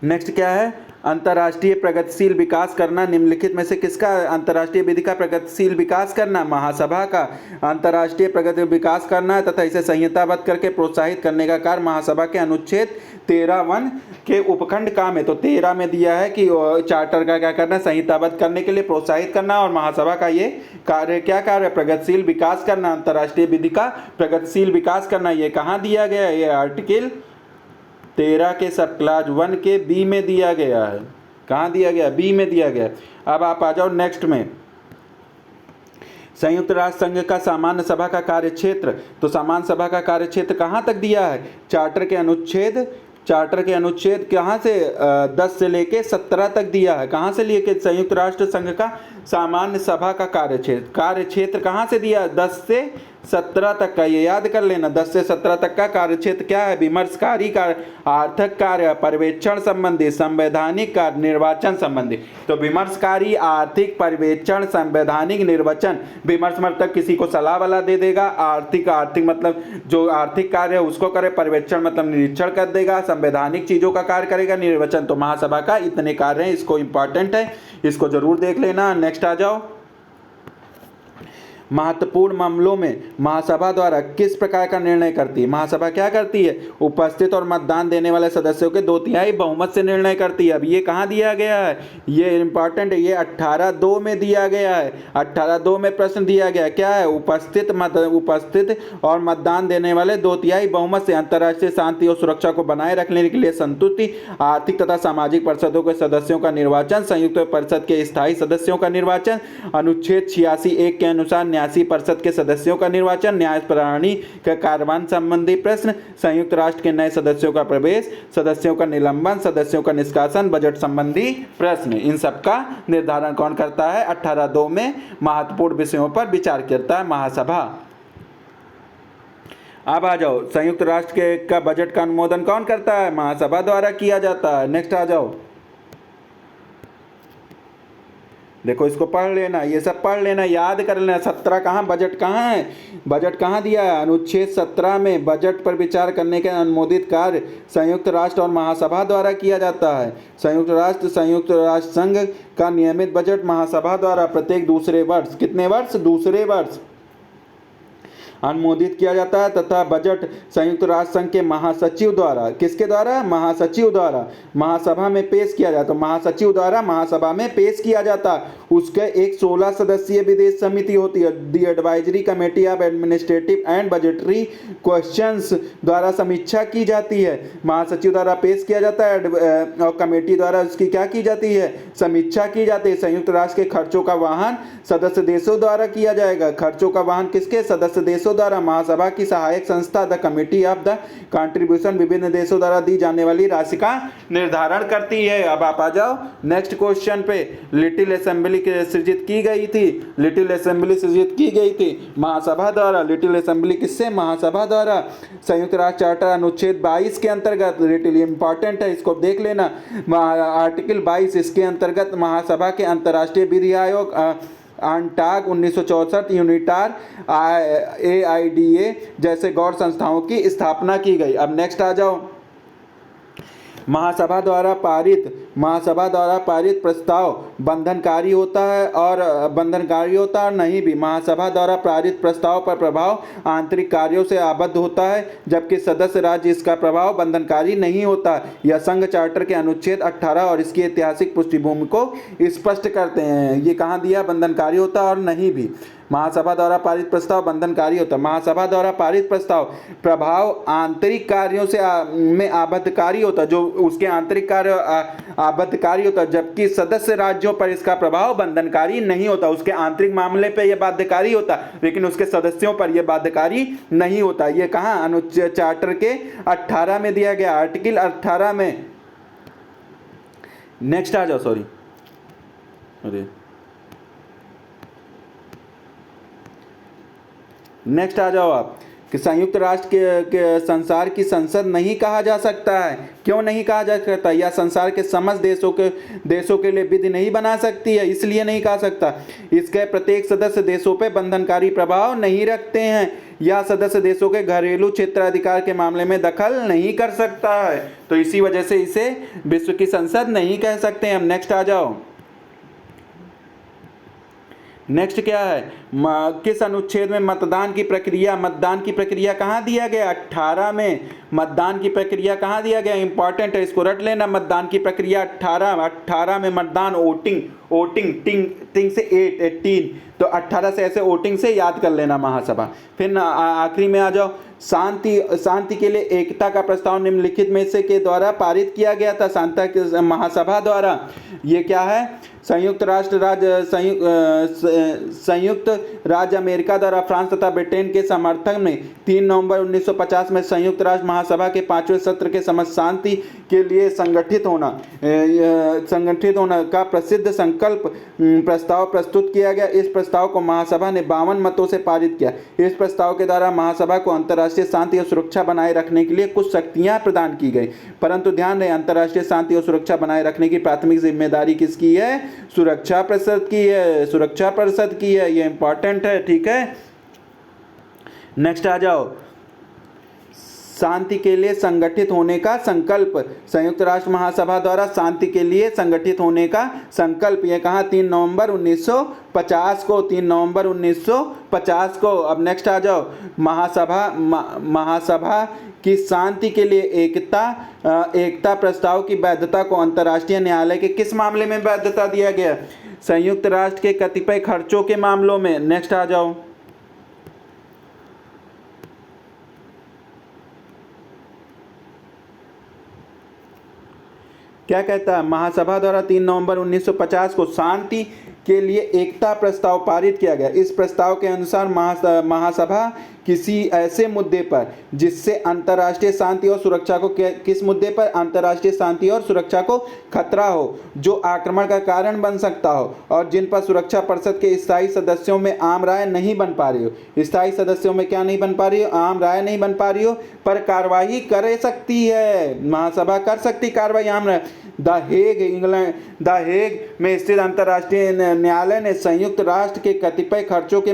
नेक्स्ट क्या है? अंतर्राष्ट्रीय प्रगतिशील विकास करना निम्नलिखित में से किसका? अंतर्राष्ट्रीय विधि का प्रगतिशील विकास करना महासभा का अंतर्राष्ट्रीय प्रगति विकास करना है तथा इसे संहिताबद्ध करके प्रोत्साहित करने का कार्य महासभा के अनुच्छेद 13(1) के उपखंड काम है। तो 13 में दिया है कि चार्टर का क्या करना है? संहिताबद्ध करने के लिए प्रोत्साहित करना। और महासभा का ये कार्य क्या कार्य है? प्रगतिशील विकास करना, अंतर्राष्ट्रीय विधि का प्रगतिशील विकास करना। ये कहाँ दिया गया है? ये आर्टिकल 13 के सब क्लास 1 के बी में दिया गया है। कहाँ दिया गया? बी में दिया गया। अब आप आ जाओ नेक्स्ट में। संयुक्त राष्ट्र संघ का सामान्य सभा का कार्य क्षेत्र। तो सामान्य सभा का कार्य क्षेत्र कहाँ तक दिया है? चार्टर के अनुच्छेद कहाँ से 10 से लेके 17 तक दिया है। कहाँ से लेके? संयुक्त राष्ट्र संघ का सामान्य सभा का कार्य क्षेत्र कहाँ से दिया? 10 से 17 तक का। ये याद कर लेना, 10 से 17 तक का कार्य क्षेत्र क्या है? विमर्शकारी कार्य, आर्थिक कार्य, पर्यवेक्षण संबंधी, संवैधानिक कार्य, निर्वाचन संबंधी। तो विमर्शकारी, आर्थिक, पर्यवेक्षण, संवैधानिक, निर्वाचन। विमर्श मतलब किसी को सलाह वाला दे देगा, आर्थिक मतलब जो आर्थिक कार्य है उसको करे, पर्यवेक्षण मतलब निरीक्षण कर देगा, संवैधानिक चीजों का कार्य करेगा, निर्वाचन। तो महासभा का इतने कार्य हैं, इसको इंपॉर्टेंट है, इसको जरूर देख लेना। नेक्स्ट आ जाओ। महत्वपूर्ण मामलों में महासभा द्वारा किस प्रकार का निर्णय करती है? महासभा क्या करती है? उपस्थित और मतदान देने वाले सदस्यों के 2/3 बहुमत से निर्णय करती है। अब ये कहाँ दिया गया है? ये इंपॉर्टेंट है, ये 18(2) में दिया गया है। 18(2) में प्रश्न दिया गया क्या है? उपस्थित और मतदान देने वाले 2/3 बहुमत से अंतर्राष्ट्रीय शांति और सुरक्षा को बनाए रखने के लिए संतुष्टि, आर्थिक तथा सामाजिक परिषदों के सदस्यों का निर्वाचन, संयुक्त परिषद के स्थायी सदस्यों का निर्वाचन, अनुच्छेद 86(1) के अनुसार 89% के सदस्यों का निर्वाचन, न्याय प्रणाली का कार्यान्वयन संबंधी प्रश्न, संयुक्त राष्ट्र के नए सदस्यों का प्रवेश, सदस्यों का निलंबन, सदस्यों का निष्कासन, बजट संबंधी प्रश्न। इन सब का निर्धारण कौन करता है? 18(2) में महत्वपूर्ण विषयों पर विचार करता है महासभा। अब आ जाओ, संयुक्त राष्ट्र का बजट का अनुमोदन कौन करता है? महासभा द्वारा किया जाता है। नेक्स्ट आ जाओ। देखो इसको पढ़ लेना, ये सब पढ़ लेना, याद कर लेना। 17 कहाँ, बजट कहाँ है, बजट कहाँ दिया है? अनुच्छेद 17 में बजट पर विचार करने के अनुमोदित कार्य संयुक्त राष्ट्र और महासभा द्वारा किया जाता है। संयुक्त राष्ट्र संघ का नियमित बजट महासभा द्वारा प्रत्येक दूसरे वर्ष, कितने वर्ष, दूसरे वर्ष अनुमोदित किया जाता है तथा बजट संयुक्त राष्ट्र संघ के महासचिव द्वारा, किसके द्वारा, महासचिव द्वारा महासभा में पेश किया जाता है। महासचिव द्वारा महासभा में पेश किया जाता है। उसके एक 16 सदस्यीय विदेश समिति होती है, the advisory committee of administrative and budgetary questions द्वारा समीक्षा की जाती है। महासचिव द्वारा पेश किया जाता है और कमेटी द्वारा उसकी क्या की जाती है, समीक्षा की जाती है। संयुक्त राष्ट्र के खर्चों का वहन सदस्य देशों द्वारा किया जाएगा। खर्चों का वहन किसके, सदस्य देशों द्वारा। महासभा की सहायक संस्था the committee of the contribution विभिन्न देशों द्वारा दी जाने वाली राशि का निर्धारण करती है। अब आप आ जाओ नेक्स्ट क्वेश्चन पे। लिटिल असेंबली सृजित की गई थी, लिटिल असेंबली सृजित की गई थी महासभा द्वारा। लिटिल असेंबली किससे, महासभा द्वारा। संयुक्त राष्ट्र चार्टर अनुच्छेद 22 के अंतर्गत, लिटिल इंपॉर्टेंट है, इसको देख लेना, आर्टिकल 22 इसके अंतर्गत महासभा के अंतर्राष्ट्रीय विधि आयोग अंटाग 1964 यूनिटार AIDA जैसे गौर संस्थाओं की स्थापना की गई। अब नेक्स्ट आ जाओ, महासभा द्वारा पारित प्रस्ताव बंधनकारी होता है और नहीं भी। महासभा द्वारा पारित प्रस्ताव पर प्रभाव आंतरिक कार्यों से आबद्ध होता है जबकि सदस्य राज्य इसका प्रभाव बंधनकारी नहीं होता। यह संघ चार्टर के अनुच्छेद 18 और इसकी ऐतिहासिक पृष्ठभूमि को स्पष्ट करते हैं। ये कहाँ दिया, बंधनकारी होता है और नहीं भी। महासभा द्वारा पारित प्रस्ताव बंधनकारी होता है। महासभा द्वारा पारित प्रस्ताव प्रभाव आंतरिक कार्यों से में आबद्धकारी होता है, जो उसके आंतरिक कार्य आबद्धकारी होता है, जबकि सदस्य राज्यों पर इसका प्रभाव बंधनकारी नहीं होता। उसके आंतरिक मामले पे यह बाध्यकारी होता है लेकिन उसके सदस्यों पर यह बाध्यकारी नहीं होता। ये कहाँ, अनुच्छेद चार्टर के 18 में दिया गया, आर्टिकल 18 में। नेक्स्ट आ जाओ, सॉरी, अरे नेक्स्ट आ जाओ आप कि संयुक्त राष्ट्र के संसार की संसद नहीं कहा जा सकता है। क्यों नहीं कहा जा सकता? या संसार के समस्त देशों के लिए विधि नहीं बना सकती है, इसलिए नहीं कहा सकता। इसके प्रत्येक सदस्य देशों पे बंधनकारी प्रभाव नहीं रखते हैं या सदस्य देशों के घरेलू क्षेत्राधिकार के मामले में दखल नहीं कर सकता है, तो इसी वजह से इसे विश्व की संसद नहीं कह सकते हैं। हम नेक्स्ट आ जाओ, नेक्स्ट क्या है, किस अनुच्छेद में मतदान की प्रक्रिया कहाँ दिया गया, 18 में। मतदान की प्रक्रिया कहाँ दिया गया, इंपॉर्टेंट है, इसको रट लेना। मतदान की प्रक्रिया 18 में मतदान, वोटिंग टिंग से 18, तो 18 से ऐसे वोटिंग से याद कर लेना महासभा। फिर आखिरी में आ जाओ, शांति के लिए एकता का प्रस्ताव निम्नलिखित में से के द्वारा पारित किया गया था, शांति महासभा द्वारा। ये क्या है, संयुक्त राज्य अमेरिका द्वारा फ्रांस तथा ब्रिटेन के समर्थन में 3 नवंबर 1950 में संयुक्त राष्ट्र महासभा के 5वें सत्र के समस्त शांति के लिए संगठित होना का प्रसिद्ध संकल्प प्रस्ताव प्रस्तुत किया गया। इस प्रस्ताव को महासभा ने 52 मतों से पारित किया। इस प्रस्ताव के द्वारा महासभा को अंतर्राष्ट्रीय शांति और सुरक्षा बनाए रखने के लिए कुछ शक्तियां प्रदान की गई, परंतु ध्यान रहे अंतर्राष्ट्रीय शांति और सुरक्षा बनाए रखने की प्राथमिक जिम्मेदारी किसकी है, सुरक्षा परिषद की है। ये इंपॉर्टेंट है, ठीक है। नेक्स्ट आ जाओ, शांति के लिए संगठित होने का संकल्प, संयुक्त राष्ट्र महासभा द्वारा शांति के लिए संगठित होने का संकल्प। ये कहा 3 नवंबर 1950 को, 3 नवंबर 1950 को। अब नेक्स्ट आ जाओ, महासभा की शांति के लिए एकता प्रस्ताव की वैधता को अंतर्राष्ट्रीय न्यायालय के किस मामले में वैधता दिया गया, संयुक्त राष्ट्र के कतिपय खर्चों के मामलों में। नेक्स्ट आ जाओ, क्या कहता है, महासभा द्वारा 3 नवंबर 1950 को शांति के लिए एकता प्रस्ताव पारित किया गया। इस प्रस्ताव के अनुसार महासभा किसी ऐसे मुद्दे पर जिससे अंतर्राष्ट्रीय शांति और सुरक्षा को, किस मुद्दे पर, अंतर्राष्ट्रीय शांति और सुरक्षा को खतरा हो, जो आक्रमण का कारण बन सकता हो और जिन पर सुरक्षा परिषद के स्थायी सदस्यों में आम राय नहीं बन पा रही हो, स्थायी सदस्यों में क्या नहीं बन पा रही हो, आम राय नहीं बन पा रही हो, पर कार्रवाई कर सकती है। महासभा कर सकती कार्रवाई आम राय। द हेग में स्थित अंतर्राष्ट्रीय न्यायालय ने संयुक्त राष्ट्र के कतिपय खर्चों के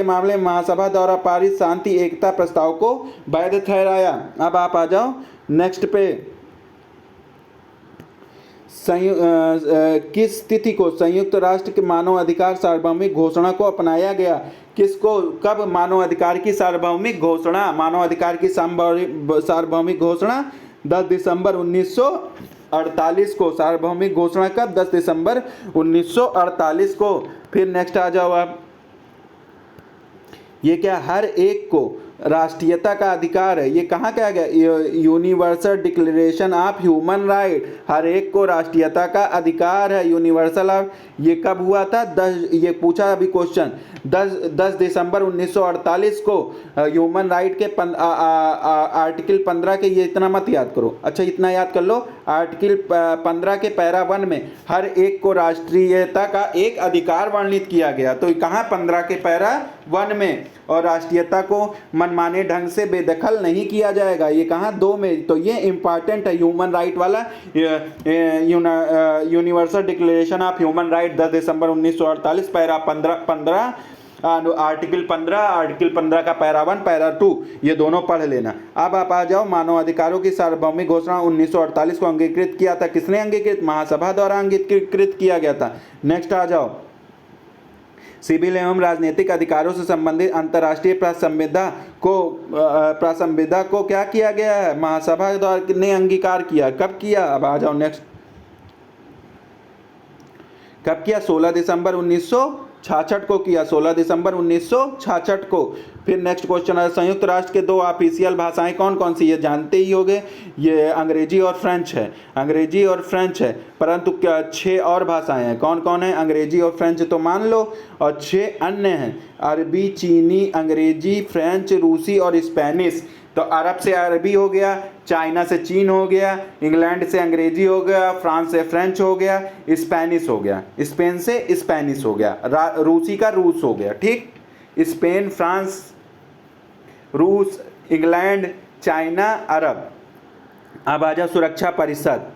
मामले में महासभा द्वारा पारित शांति एकता प्रस्ताव को वैध ठहराया। अब आप आ जाओ नेक्स्ट पे। किस तिथि को संयुक्त राष्ट्र के मानव अधिकार सार्वभौमिक घोषणा को अपनाया गया? किसको, कब मानव अधिकार की सार्वभौमिक घोषणा, मानव अधिकार की सार्वभौमिक घोषणा 10 दिसंबर 1948 को। सार्वभौमिक घोषणा कब? 10 दिसंबर 1948 को। फिर नेक्स्ट आ जाओ आप। ये क्या? हर एक को राष्ट्रीयता का अधिकार है। ये कहाँ कहा गया? Universal declaration of human right. हर एक को राष्ट्रीयता का अधिकार है, यूनिवर्सल ऑफ। ये कब हुआ था? ये पूछा अभी क्वेश्चन, 10 दिसंबर 1948 को। ह्यूमन राइट के आर्टिकल 15 के, ये इतना मत याद करो, अच्छा इतना याद कर लो, आर्टिकल 15 के पैरा 1 में हर एक को राष्ट्रीयता का एक अधिकार वर्णित किया गया। तो कहाँ? 15 के पैरा 1 में। और राष्ट्रीयता को मनमाने ढंग से बेदखल नहीं किया जाएगा। ये कहाँ? 2 में। तो ये इंपॉर्टेंट है ह्यूमन राइट वाला। Universal declaration of human right 10 December 1948 para 15 article 15 का पैरा 1 पैरा 2, ये दोनों पढ़ लेना। अब आप आ जाओ, मानव अधिकारों की सार्वभौमिक घोषणा 1948 को अंगीकृत किया था। किसने अंगीकृत? महासभा द्वारा अंगीकृत किया गया था। नेक्स्ट आ जाओ। सिविल एवं राजनीतिक अधिकारों से संबंधित अंतर्राष्ट्रीय प्रासंविदा को क्या किया गया है? महासभा द्वारा ने अंगीकार किया। कब किया? अब आ जाओ नेक्स्ट। कब किया? 16 दिसंबर 1966 को किया, 16 दिसंबर 1966 को। फिर नेक्स्ट क्वेश्चन है, संयुक्त राष्ट्र के 2 ऑफिशियल भाषाएं कौन कौन सी? ये जानते ही होंगे, ये अंग्रेजी और फ्रेंच है। अंग्रेजी और फ्रेंच है, परंतु 6 और भाषाएं हैं। कौन कौन है? अंग्रेजी और फ्रेंच तो मान लो, और 6 अन्य हैं, अरबी, चीनी, अंग्रेजी, फ्रेंच, रूसी और स्पेनिश। तो अरब से अरबी हो गया, चाइना से चीन हो गया, इंग्लैंड से अंग्रेजी हो गया, फ्रांस से फ्रेंच हो गया, स्पेनिश हो गया, स्पेन से स्पेनिश हो गया, रूसी का रूस हो गया। ठीक, स्पेन, फ्रांस, रूस, इंग्लैंड, चाइना, अरब। अब आ जाओ सुरक्षा परिषद।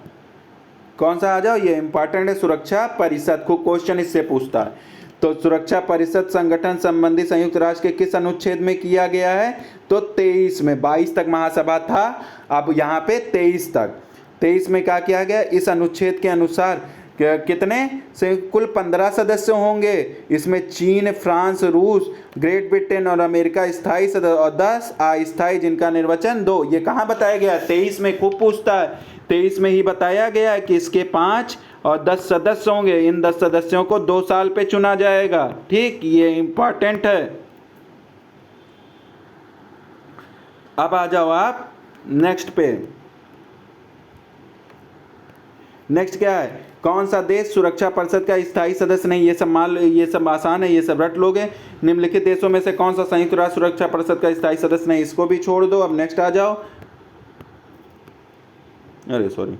कौन सा? आ जाओ, ये इंपॉर्टेंट है, सुरक्षा परिषद। खूब क्वेश्चन इससे पूछता है। तो सुरक्षा परिषद संगठन संबंधी संयुक्त राष्ट्र के किस अनुच्छेद में किया गया है? तो 23 में। 22 तक महासभा था, अब यहाँ पे 23 तक। 23 में क्या किया गया? इस अनुच्छेद के अनुसार कितने से कुल 15 सदस्य होंगे। इसमें चीन, फ्रांस, रूस, ग्रेट ब्रिटेन और अमेरिका स्थायी सदस्य, और 10 अस्थायी जिनका निर्वचन 2। ये कहाँ बताया गया? 23 में। खूब पूछता है। 23 में ही बताया गया है कि इसके 5 और 10 सदस्य होंगे। इन 10 सदस्यों को 2 साल पे चुना जाएगा। ठीक, ये इंपॉर्टेंट है। अब आ जाओ आप नेक्स्ट पे। नेक्स्ट क्या है? कौन सा देश सुरक्षा परिषद का स्थायी सदस्य नहीं? ये सब मान लो, ये सब आसान है, ये सब रट लोगे। निम्नलिखित देशों में से कौन सा संयुक्त राष्ट्र सुरक्षा परिषद का स्थायी सदस्य नहीं? इसको भी छोड़ दो। अब नेक्स्ट आ जाओ। अरे सॉरी,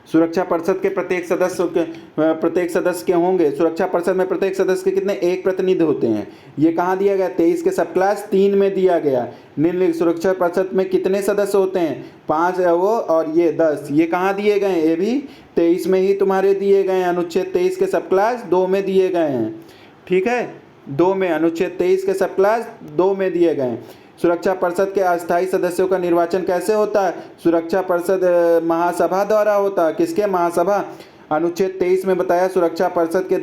सुरक्षा परिषद के प्रत्येक सदस्य के होंगे। सुरक्षा परिषद में प्रत्येक सदस्य के कितने? 1 प्रतिनिधि होते हैं। ये कहाँ दिया गया? 23 के सब क्लास 3 में दिया गया। निम्नलिखित सुरक्षा परिषद में कितने सदस्य होते हैं? 5 है वो, और ये 10। ये कहाँ दिए गए? ये भी 23 में ही तुम्हारे दिए गए हैं। अनुच्छेद 23 के सब क्लास 2 में दिए गए हैं। ठीक है, 2 में। अनुच्छेद 23 के सब क्लास 2 में दिए गए हैं। सुरक्षा परिषद के अस्थायी सदस्यों का निर्वाचन कैसे होता है? सुरक्षा परिषद महासभा द्वारा होता है। किसके? महासभा। अनुच्छेद 23 में बताया सुरक्षा परिषद के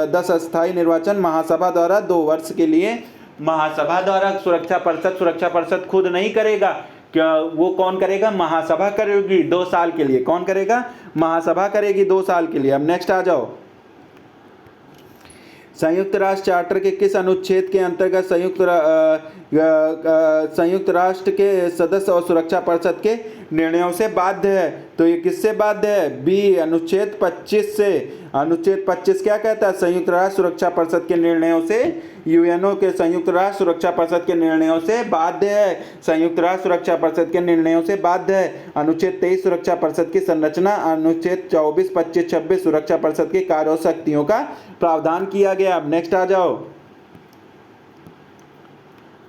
10 अस्थायी निर्वाचन महासभा द्वारा 2 वर्ष के लिए। महासभा द्वारा सुरक्षा परिषद खुद नहीं करेगा। क्या वो कौन करेगा? महासभा करेगी 2 साल के लिए। कौन करेगा? महासभा करेगी 2 साल के लिए। अब नेक्स्ट आ जाओ। संयुक्त राष्ट्र चार्टर के किस अनुच्छेद के अंतर्गत संयुक्त राष्ट्र के सदस्य और सुरक्षा परिषद के निर्णयों से बाध्य है? तो ये किससे बाध्य है? बी, अनुच्छेद 25 से। अनुच्छेद 25 क्या कहता है? संयुक्त राष्ट्र सुरक्षा परिषद के निर्णयों से, यूएनओ के संयुक्त राष्ट्र सुरक्षा परिषद के निर्णयों से बाध्य है। संयुक्त राष्ट्र सुरक्षा परिषद के निर्णयों से बाध्य है। अनुच्छेद 23 सुरक्षा परिषद की संरचना, अनुच्छेद 24, 25, 26 सुरक्षा परिषद की कार्य और शक्तियों का प्रावधान किया गया। अब नेक्स्ट आ जाओ।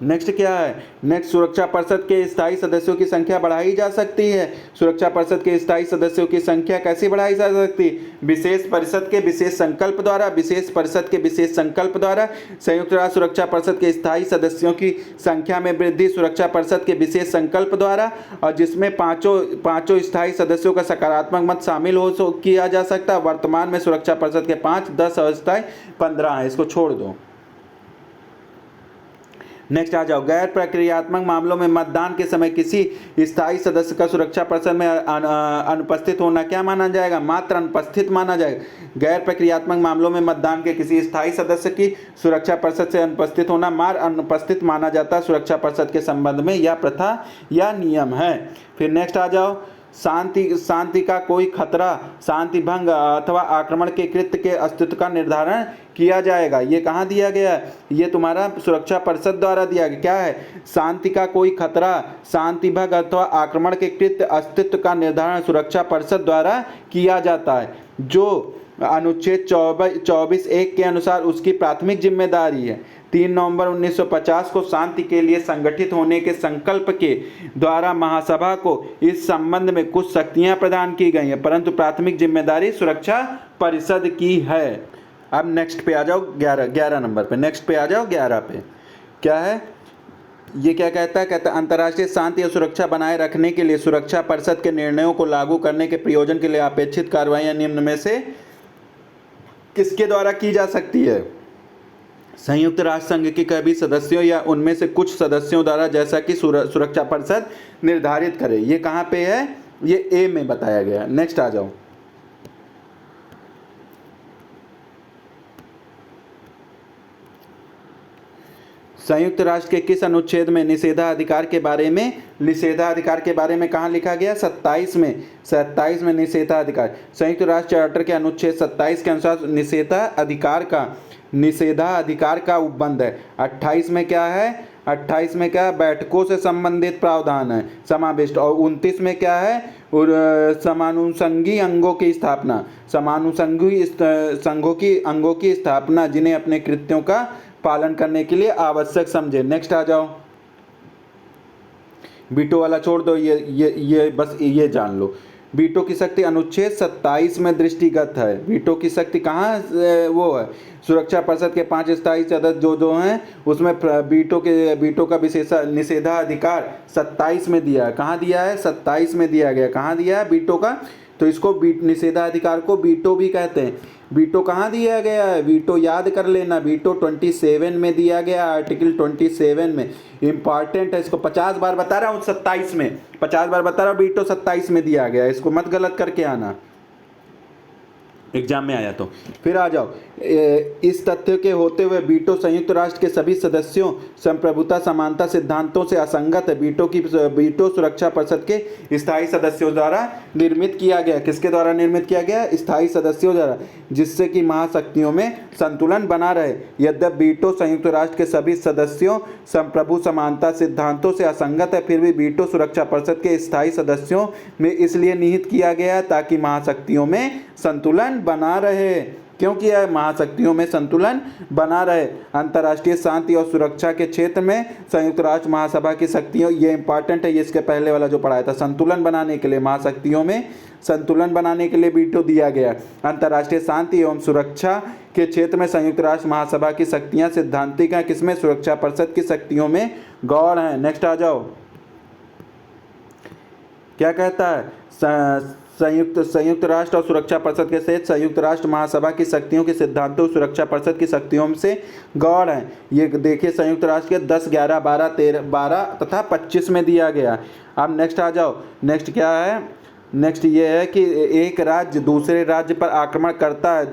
नेक्स्ट क्या है, नेक्स्ट सुरक्षा परिषद के स्थायी सदस्यों की संख्या बढ़ाई जा सकती है। सुरक्षा परिषद के स्थायी सदस्यों की संख्या कैसे बढ़ाई जा सकती है? विशेष परिषद के विशेष संकल्प द्वारा, विशेष परिषद के विशेष संकल्प द्वारा। संयुक्त राष्ट्र सुरक्षा परिषद के स्थायी सदस्यों की संख्या में वृद्धि सुरक्षा परिषद के विशेष संकल्प द्वारा, और जिसमें पांचों स्थायी सदस्यों का सकारात्मक मत शामिल हो किया जा सकता है। वर्तमान में सुरक्षा परिषद के 5, 10 अस्थायी 15 है, इसको छोड़ दो। नेक्स्ट आ जाओ, गैर प्रक्रियात्मक मामलों में मतदान के समय किसी स्थायी सदस्य का सुरक्षा परिषद में अनुपस्थित होना क्या माना जाएगा? मात्र अनुपस्थित माना जाएगा। गैर प्रक्रियात्मक मामलों में मतदान के किसी स्थायी सदस्य की सुरक्षा परिषद से अनुपस्थित होना मात्र अनुपस्थित माना जाता है। सुरक्षा परिषद के संबंध में यह प्रथा या नियम है। फिर नेक्स्ट आ जाओ, शांति का कोई खतरा, शांति भंग अथवा आक्रमण के कृत्य के अस्तित्व का निर्धारण किया जाएगा। ये कहाँ दिया गया है? ये तुम्हारा सुरक्षा परिषद द्वारा दिया गया। क्या है? शांति का कोई खतरा, शांति भंग अथवा आक्रमण के कृत्य अस्तित्व का निर्धारण सुरक्षा परिषद द्वारा किया जाता है, जो अनुच्छेद 24(1) के अनुसार उसकी प्राथमिक जिम्मेदारी है। 3 नवंबर 1950 को शांति के लिए संगठित होने के संकल्प के द्वारा महासभा को इस संबंध में कुछ शक्तियां प्रदान की गई हैं, परंतु प्राथमिक जिम्मेदारी सुरक्षा परिषद की है। अब नेक्स्ट पे आ जाओ 11 नंबर पे। नेक्स्ट पे आ जाओ 11 पे। क्या है ये? क्या कहता है? कहता है अंतर्राष्ट्रीय शांति और सुरक्षा बनाए रखने के लिए सुरक्षा परिषद के निर्णयों को लागू करने के प्रयोजन के लिए अपेक्षित कार्रवाइयां निम्न में से किसके द्वारा की जा सकती है? संयुक्त राष्ट्र संघ के कभी सदस्यों या उनमें से कुछ सदस्यों द्वारा, जैसा कि सुरक्षा परिषद निर्धारित करे। ये कहाँ पे है? ये ए में बताया गया। नेक्स्ट आ जाओ, संयुक्त राष्ट्र के किस अनुच्छेद में निषेधाधिकार के बारे में कहाँ लिखा गया? 27 में निषेधाधिकार। संयुक्त राष्ट्र चार्टर के अनुच्छेद 27 के अनुसार निषेधाधिकार का उपबंध है। 28 में क्या है? 28 में क्या है? बैठकों से संबंधित प्रावधान है समाविष्ट। और 29 में क्या है? और समानुषंगी अंगों की स्थापना, समानुषंगी अंगों की स्थापना जिन्हें अपने कृत्यों का पालन करने के लिए आवश्यक समझे। नेक्स्ट आ जाओ, वीटो वाला छोड़ दो, ये बस ये जान लो। वीटो की शक्ति अनुच्छेद 27 में दृष्टिगत है। वीटो की शक्ति कहाँ वो है? सुरक्षा परिषद के 5 स्थायी सदस्य जो हैं उसमें वीटो का विशेष निषेधाधिकार 27 में दिया है। कहाँ दिया है? 27 में दिया गया। कहाँ दिया है वीटो का? तो इसको निषेधाधिकार को वीटो भी कहते हैं। वीटो कहाँ दिया गया है? वीटो याद कर लेना, वीटो 27 में दिया गया, आर्टिकल 27 में। इंपॉर्टेंट है, इसको 50 बार बता रहा हूँ, 27 में 50 बार बता रहा हूँ, वीटो 27 में दिया गया। इसको मत गलत करके आना, एग्जाम में आया तो। फिर आ जाओ, इस तथ्य के होते हुए वीटो संयुक्त राष्ट्र के सभी सदस्यों संप्रभुता समानता सिद्धांतों से असंगत है। वीटो सुरक्षा परिषद के स्थायी सदस्यों द्वारा निर्मित किया गया। किसके द्वारा निर्मित किया गया? स्थायी सदस्यों द्वारा, जिससे कि महाशक्तियों में संतुलन बना रहे। यद्यपि वीटो संयुक्त राष्ट्र के सभी सदस्यों संप्रभु समानता सिद्धांतों से असंगत है, फिर भी वीटो सुरक्षा परिषद के स्थायी सदस्यों में इसलिए निहित किया गया ताकि महाशक्तियों में संतुलन बना रहे। क्योंकि यह महाशक्तियों में संतुलन बना रहे। अंतर्राष्ट्रीय शांति और सुरक्षा के क्षेत्र में संयुक्त राष्ट्र महासभा की शक्तियों, ये इंपॉर्टेंट है, ये इसके पहले वाला जो पढ़ाया था, संतुलन बनाने के लिए, महाशक्तियों में संतुलन बनाने के लिए वीटो दिया गया। अंतर्राष्ट्रीय शांति एवं सुरक्षा के क्षेत्र में संयुक्त राष्ट्र महासभा की शक्तियां सिद्धांतिक हैं, किसमें? सुरक्षा परिषद की शक्तियों में गौड़ हैं। नेक्स्ट आ जाओ, क्या कहता है? संयुक्त राष्ट्र और सुरक्षा परिषद के सहित संयुक्त राष्ट्र महासभा की शक्तियों के सिद्धांतों सुरक्षा परिषद की शक्तियों से गौड़ हैं। ये देखिए, संयुक्त राष्ट्र के 10, 11, 12, 13, 12 तथा 25 में दिया गया। अब नेक्स्ट आ जाओ, नेक्स्ट क्या है? नेक्स्ट ये है कि एक राज्य दूसरे राज्य पर आक्रमण करता है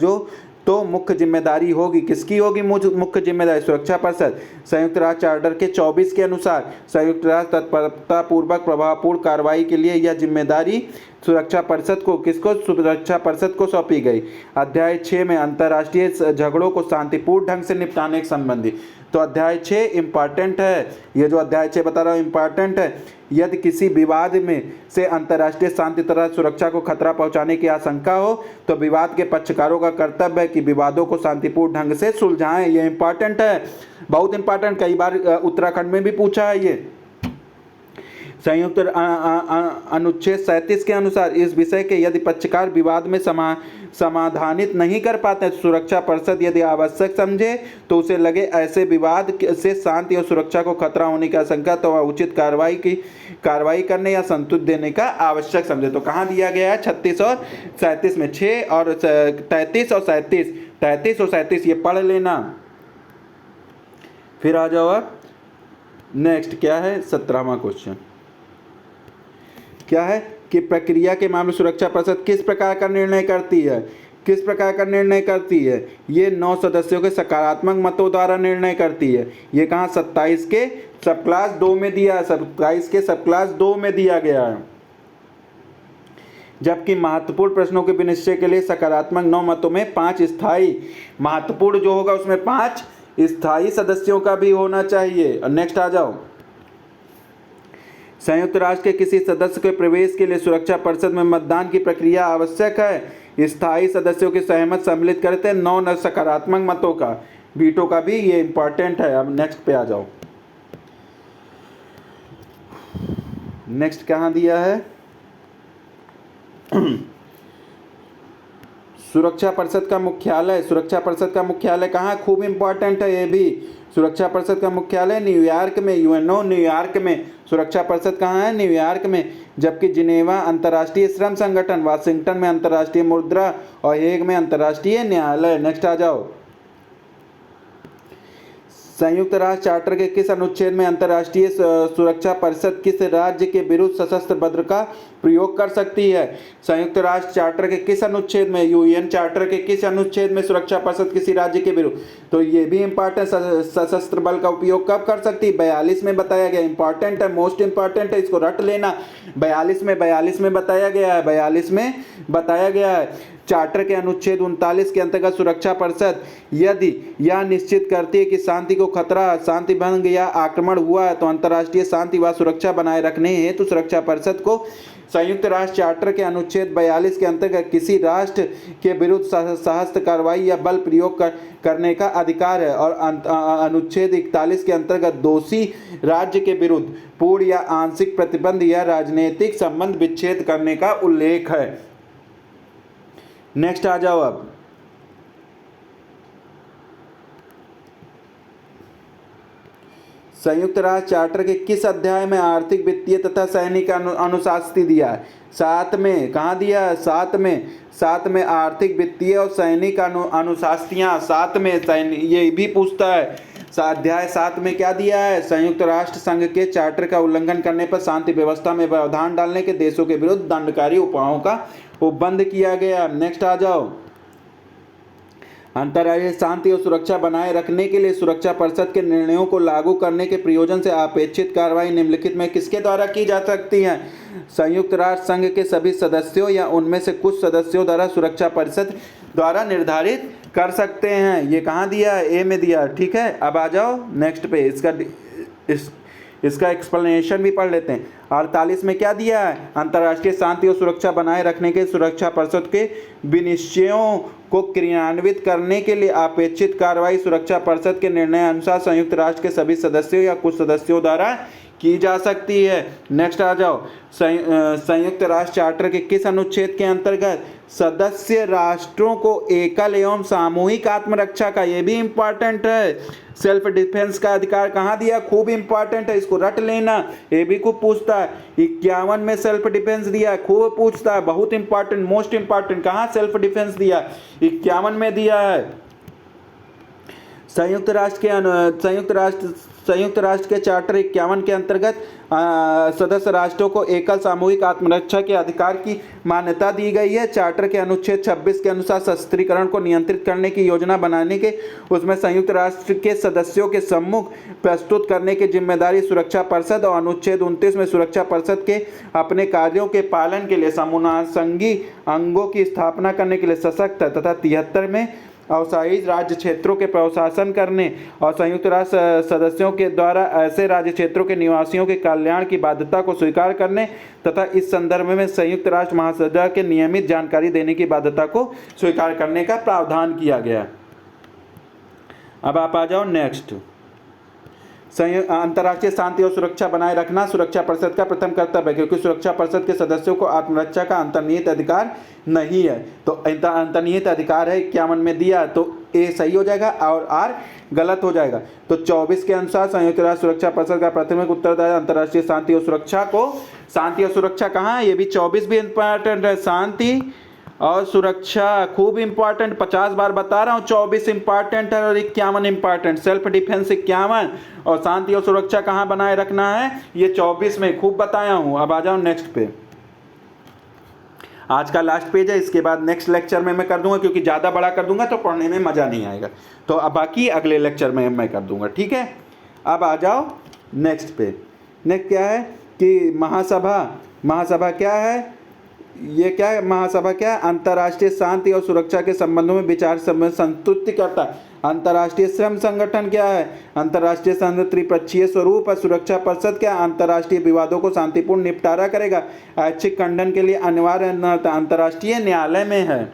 तो मुख्य जिम्मेदारी होगी, किसकी होगी मुख्य जिम्मेदारी? सुरक्षा परिषद। संयुक्त राष्ट्र चार्टर के 24 के अनुसार संयुक्त राष्ट्र तत्परतापूर्वक प्रभावपूर्ण कार्रवाई के लिए यह जिम्मेदारी सुरक्षा परिषद को सुरक्षा परिषद को सौंपी गई। अध्याय 6 में अंतर्राष्ट्रीय झगड़ों को शांतिपूर्ण ढंग से निपटाने के संबंधी। तो अध्याय 6 इम्पॉर्टेंट है, ये जो अध्याय 6 बता रहा हूँ इम्पॉर्टेंट है। यदि किसी विवाद में से अंतर्राष्ट्रीय शांति तथा सुरक्षा को खतरा पहुंचाने की आशंका हो तो विवाद के पक्षकारों का कर्तव्य है कि विवादों को शांतिपूर्ण ढंग से सुलझाएं। ये इम्पॉर्टेंट है, बहुत इम्पॉर्टेंट, कई बार उत्तराखंड में भी पूछा है ये। संयुक्त अनुच्छेद 37 के अनुसार इस विषय के यदि पक्षकार विवाद में समाधानित नहीं कर पाते तो सुरक्षा परिषद यदि आवश्यक समझे तो उसे लगे ऐसे विवाद से शांति और सुरक्षा को खतरा होने की आशंका तो वह उचित कार्रवाई करने या संतुष्ट देने का आवश्यक समझे। तो कहाँ दिया गया है? 36 और 37 में, 6 और 33 और 37, 33 और 37 ये पढ़ लेना। फिर आ जाओ आप, नेक्स्ट क्या है? 17वां क्वेश्चन क्या है कि प्रक्रिया के मामले सुरक्षा परिषद किस प्रकार का निर्णय करती है? किस प्रकार का निर्णय करती है? ये 9 सदस्यों के सकारात्मक मतों द्वारा निर्णय करती है। ये कहाँ? 27 के सब क्लास 2 में दिया है, 27 के सब क्लास 2 में दिया गया है। जबकि महत्वपूर्ण प्रश्नों के विनिश्चय के लिए सकारात्मक 9 मतों में 5 स्थायी, महत्वपूर्ण जो होगा उसमें 5 स्थायी सदस्यों का भी होना चाहिए। और नेक्स्ट आ जाओ, संयुक्त राष्ट्र के किसी सदस्य के प्रवेश के लिए सुरक्षा परिषद में मतदान की प्रक्रिया आवश्यक है। स्थायी सदस्यों की सहमत सम्मिलित करते हैं 9 सकारात्मक मतों का, वीटो का भी, ये इंपॉर्टेंट है। अब नेक्स्ट पे आ जाओ, नेक्स्ट कहाँ दिया है? सुरक्षा परिषद का मुख्यालय, सुरक्षा परिषद का मुख्यालय कहाँ? खूब इंपॉर्टेंट है ये भी। सुरक्षा परिषद का मुख्यालय न्यूयॉर्क में, यूएनओ न्यूयॉर्क में। सुरक्षा परिषद कहाँ है? न्यूयॉर्क में। जबकि जिनेवा अंतर्राष्ट्रीय श्रम संगठन, वाशिंगटन में अंतर्राष्ट्रीय मुद्रा और हेग में अंतर्राष्ट्रीय न्यायालय। नेक्स्ट आ जाओ, संयुक्त राष्ट्र चार्टर के किस अनुच्छेद में अंतर्राष्ट्रीय सुरक्षा परिषद किस राज्य के विरुद्ध सशस्त्र बल का प्रयोग कर सकती है? संयुक्त राष्ट्र चार्टर के किस अनुच्छेद में, यूएन चार्टर के किस अनुच्छेद में सुरक्षा परिषद किसी राज्य के विरुद्ध? तो ये भी इंपॉर्टेंट, सशस्त्र बल का उपयोग कब कर सकती है? 42 में बताया गया। इंपॉर्टेंट है, मोस्ट इंपॉर्टेंट है, इसको रट लेना। 42 में बताया गया है, 42 में बताया गया है। चार्टर के अनुच्छेद 39 के अंतर्गत सुरक्षा परिषद यदि यह निश्चित करती है कि शांति को खतरा, शांति भंग या आक्रमण हुआ है तो अंतर्राष्ट्रीय शांति व सुरक्षा बनाए रखने हेतु सुरक्षा परिषद को संयुक्त राष्ट्र चार्टर के अनुच्छेद 42 के अंतर्गत किसी राष्ट्र के विरुद्ध सशस्त्र कार्रवाई या बल प्रयोग करने का अधिकार है। और अनुच्छेद 41 के अंतर्गत दोषी राज्य के विरुद्ध पूर्ण या आंशिक प्रतिबंध या राजनीतिक संबंध विच्छेद करने का उल्लेख है। नेक्स्ट आ जाओ अब, संयुक्त राष्ट्र चार्टर के किस अध्याय में आर्थिक, वित्तीय तथा सैनिक अनुशासन दिया है? 7 में। कहाँ दिया है? 7 में आर्थिक, वित्तीय और सैनिक अनुशासनियाँ, 7 में ये भी पूछता है। अध्याय 7 में क्या दिया है? संयुक्त राष्ट्र संघ के चार्टर का उल्लंघन करने पर शांति व्यवस्था में व्यवधान डालने के देशों के विरुद्ध दंडकारी उपायों का उपबंध किया गया। नेक्स्ट आ जाओ, अंतर्राष्ट्रीय शांति और सुरक्षा बनाए रखने के लिए सुरक्षा परिषद के निर्णयों को लागू करने के प्रयोजन से अपेक्षित कार्रवाई निम्नलिखित में किसके द्वारा की जा सकती है? संयुक्त राष्ट्र संघ के सभी सदस्यों या उनमें से कुछ सदस्यों द्वारा सुरक्षा परिषद द्वारा निर्धारित कर सकते हैं। ये कहाँ दिया है? ए में दिया। ठीक है, अब आ जाओ नेक्स्ट पे, इसका एक्सप्लेनेशन भी पढ़ लेते हैं। 48 में क्या दिया है? अंतर्राष्ट्रीय शांति और सुरक्षा बनाए रखने के सुरक्षा परिषद के विनिश्चयों को क्रियान्वित करने के लिए अपेक्षित कार्रवाई सुरक्षा परिषद के निर्णय अनुसार संयुक्त राष्ट्र के सभी सदस्यों या कुछ सदस्यों द्वारा की जा सकती है। नेक्स्ट आ जाओ, संयुक्त राष्ट्र चार्टर के किस अनुच्छेद के अंतर्गत सदस्य राष्ट्रों को एकल एवं सामूहिक आत्मरक्षा का, ये भी इंपॉर्टेंट है, सेल्फ डिफेंस का अधिकार कहाँ दिया? खूब इंपॉर्टेंट है, इसको रट लेना, ये भी खूब पूछता है। 51 में सेल्फ डिफेंस दिया, खूब पूछता है, बहुत इंपॉर्टेंट, मोस्ट इंपॉर्टेंट। कहाँ सेल्फ डिफेंस दिया? 51 में दिया है। संयुक्त राष्ट्र संयुक्त राष्ट्र के चार्टर 51 के अंतर्गत सदस्य राष्ट्रों को एकल सामूहिक आत्मरक्षा के अधिकार की मान्यता दी गई है। चार्टर के अनुच्छेद 26 के अनुसार सशस्त्रीकरण को नियंत्रित करने की योजना बनाने के उसमें संयुक्त राष्ट्र के सदस्यों के सम्मुख प्रस्तुत करने की जिम्मेदारी सुरक्षा परिषद और अनुच्छेद 29 में सुरक्षा परिषद के अपने कार्यों के पालन के लिए समूहांगी अंगों की स्थापना करने के लिए सशक्त है तथा 73 में अवसायी राज्य क्षेत्रों के प्रशासन करने और संयुक्त राष्ट्र सदस्यों के द्वारा ऐसे राज्य क्षेत्रों के निवासियों के कल्याण की बाध्यता को स्वीकार करने तथा इस संदर्भ में संयुक्त राष्ट्र महासभा के नियमित जानकारी देने की बाध्यता को स्वीकार करने का प्रावधान किया गया। अब आप आ जाओ नेक्स्ट। अंतर्राष्ट्रीय शांति और सुरक्षा बनाए रखना सुरक्षा परिषद का प्रथम कर्तव्य है, क्योंकि सुरक्षा परिषद के सदस्यों को आत्मरक्षा का अंतर्निहित अधिकार नहीं है। तो अंतर्निहित अधिकार है 51 में दिया, तो ए सही हो जाएगा और आर गलत हो जाएगा। तो 24 के अनुसार संयुक्त राष्ट्र सुरक्षा परिषद का प्राथमिक उत्तरदायित्व अंतर्राष्ट्रीय शांति और सुरक्षा को, शांति और सुरक्षा कहाँ है, ये भी 24 भी इंपॉर्टेंट है। शांति और सुरक्षा खूब इंपॉर्टेंट, 50 बार बता रहा हूँ। 24 इंपॉर्टेंट है और 51 इंपॉर्टेंट। सेल्फ डिफेंस 51 और शांति और सुरक्षा कहाँ बनाए रखना है, ये 24 में खूब बताया हूँ। अब आ जाओ नेक्स्ट पे। आज का लास्ट पेज है, इसके बाद नेक्स्ट लेक्चर में मैं कर दूंगा, क्योंकि ज़्यादा बड़ा कर दूंगा तो पढ़ने में मज़ा नहीं आएगा। तो अब बाकी अगले लेक्चर में मैं कर दूंगा, ठीक है। अब आ जाओ नेक्स्ट पे। नेक्स्ट क्या है कि महासभा क्या है, ये क्या है, महासभा क्या है, अंतर्राष्ट्रीय शांति और सुरक्षा के संबंधों में विचार संतुष्टि करता है। अंतर्राष्ट्रीय श्रम संगठन क्या है, अंतर्राष्ट्रीय संघ त्रिपक्षीय स्वरूप है। सुरक्षा परिषद क्या, अंतर्राष्ट्रीय विवादों को शांतिपूर्ण निपटारा करेगा। ऐच्छिक खंडन के लिए अनिवार्य अंतर्राष्ट्रीय न्यायालय में है।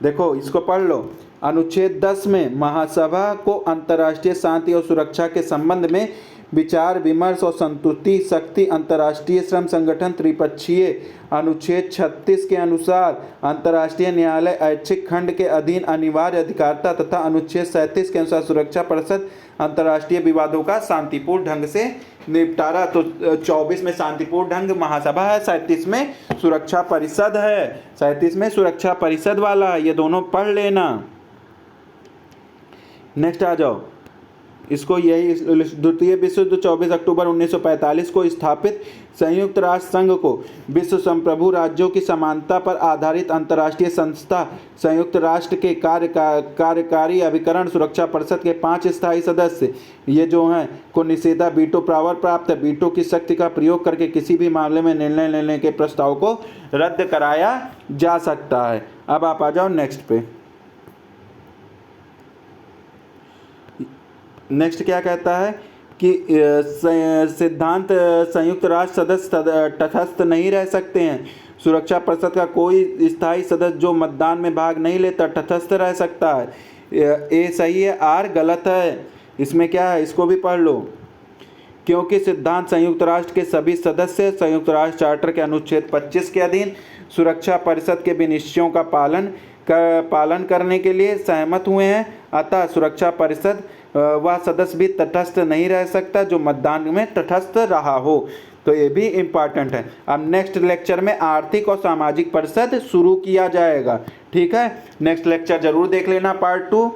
देखो इसको पढ़ लो। अनुच्छेद 10 में महासभा को अंतर्राष्ट्रीय शांति और सुरक्षा के संबंध में विचार विमर्श और संतुष्टि शक्ति अंतर्राष्ट्रीय श्रम संगठन त्रिपक्षीय। अनुच्छेद 36 के अनुसार अंतर्राष्ट्रीय न्यायालय ऐच्छिक खंड के अधीन अनिवार्य अधिकारता तथा अनुच्छेद 37 के अनुसार सुरक्षा परिषद अंतर्राष्ट्रीय विवादों का शांतिपूर्ण ढंग से निपटारा। तो 24 में शांतिपूर्ण ढंग महासभा है, 37 में सुरक्षा परिषद है। 37 में सुरक्षा परिषद वाला है, ये दोनों पढ़ लेना। नेक्स्ट आ जाओ। इसको यही द्वितीय विश्व युद्ध 24 अक्टूबर 1945 को स्थापित संयुक्त राष्ट्र संघ को विश्व संप्रभु राज्यों की समानता पर आधारित अंतर्राष्ट्रीय संस्था संयुक्त राष्ट्र के कार्यकारी अभिकरण सुरक्षा परिषद के 5 स्थायी सदस्य ये जो हैं को निषेधा वीटो पावर प्राप्त है। वीटो की शक्ति का प्रयोग करके किसी भी मामले में निर्णय लेने के प्रस्ताव को रद्द कराया जा सकता है। अब आप आ जाओ नेक्स्ट पे। नेक्स्ट क्या कहता है कि सिद्धांत संयुक्त राष्ट्र सदस्य तटस्थ नहीं रह सकते हैं। सुरक्षा परिषद का कोई स्थायी सदस्य जो मतदान में भाग नहीं लेता तटस्थ रह सकता है। ए सही है, आर गलत है। इसमें क्या है, इसको भी पढ़ लो। क्योंकि सिद्धांत संयुक्त राष्ट्र के सभी सदस्य संयुक्त राष्ट्र चार्टर के अनुच्छेद 25 के अधीन सुरक्षा परिषद के विनिश्चयों का पालन करने के लिए सहमत हुए हैं, अतः सुरक्षा परिषद वह सदस्य भी तटस्थ नहीं रह सकता जो मतदान में तटस्थ रहा हो। तो ये भी इम्पॉर्टेंट है। अब नेक्स्ट लेक्चर में आर्थिक और सामाजिक परिषद शुरू किया जाएगा, ठीक है। नेक्स्ट लेक्चर जरूर देख लेना, पार्ट 2,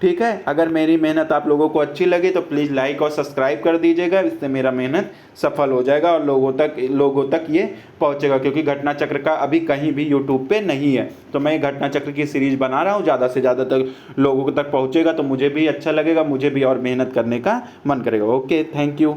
ठीक है। अगर मेरी मेहनत आप लोगों को अच्छी लगी तो प्लीज़ लाइक और सब्सक्राइब कर दीजिएगा, इससे मेरा मेहनत सफल हो जाएगा और लोगों तक ये पहुंचेगा, क्योंकि घटना चक्र का अभी कहीं भी यूट्यूब पे नहीं है। तो मैं घटना चक्र की सीरीज़ बना रहा हूँ, ज़्यादा से ज़्यादा तक लोगों तक पहुँचेगा तो मुझे भी अच्छा लगेगा, मुझे भी और मेहनत करने का मन करेगा। Okay, thank you.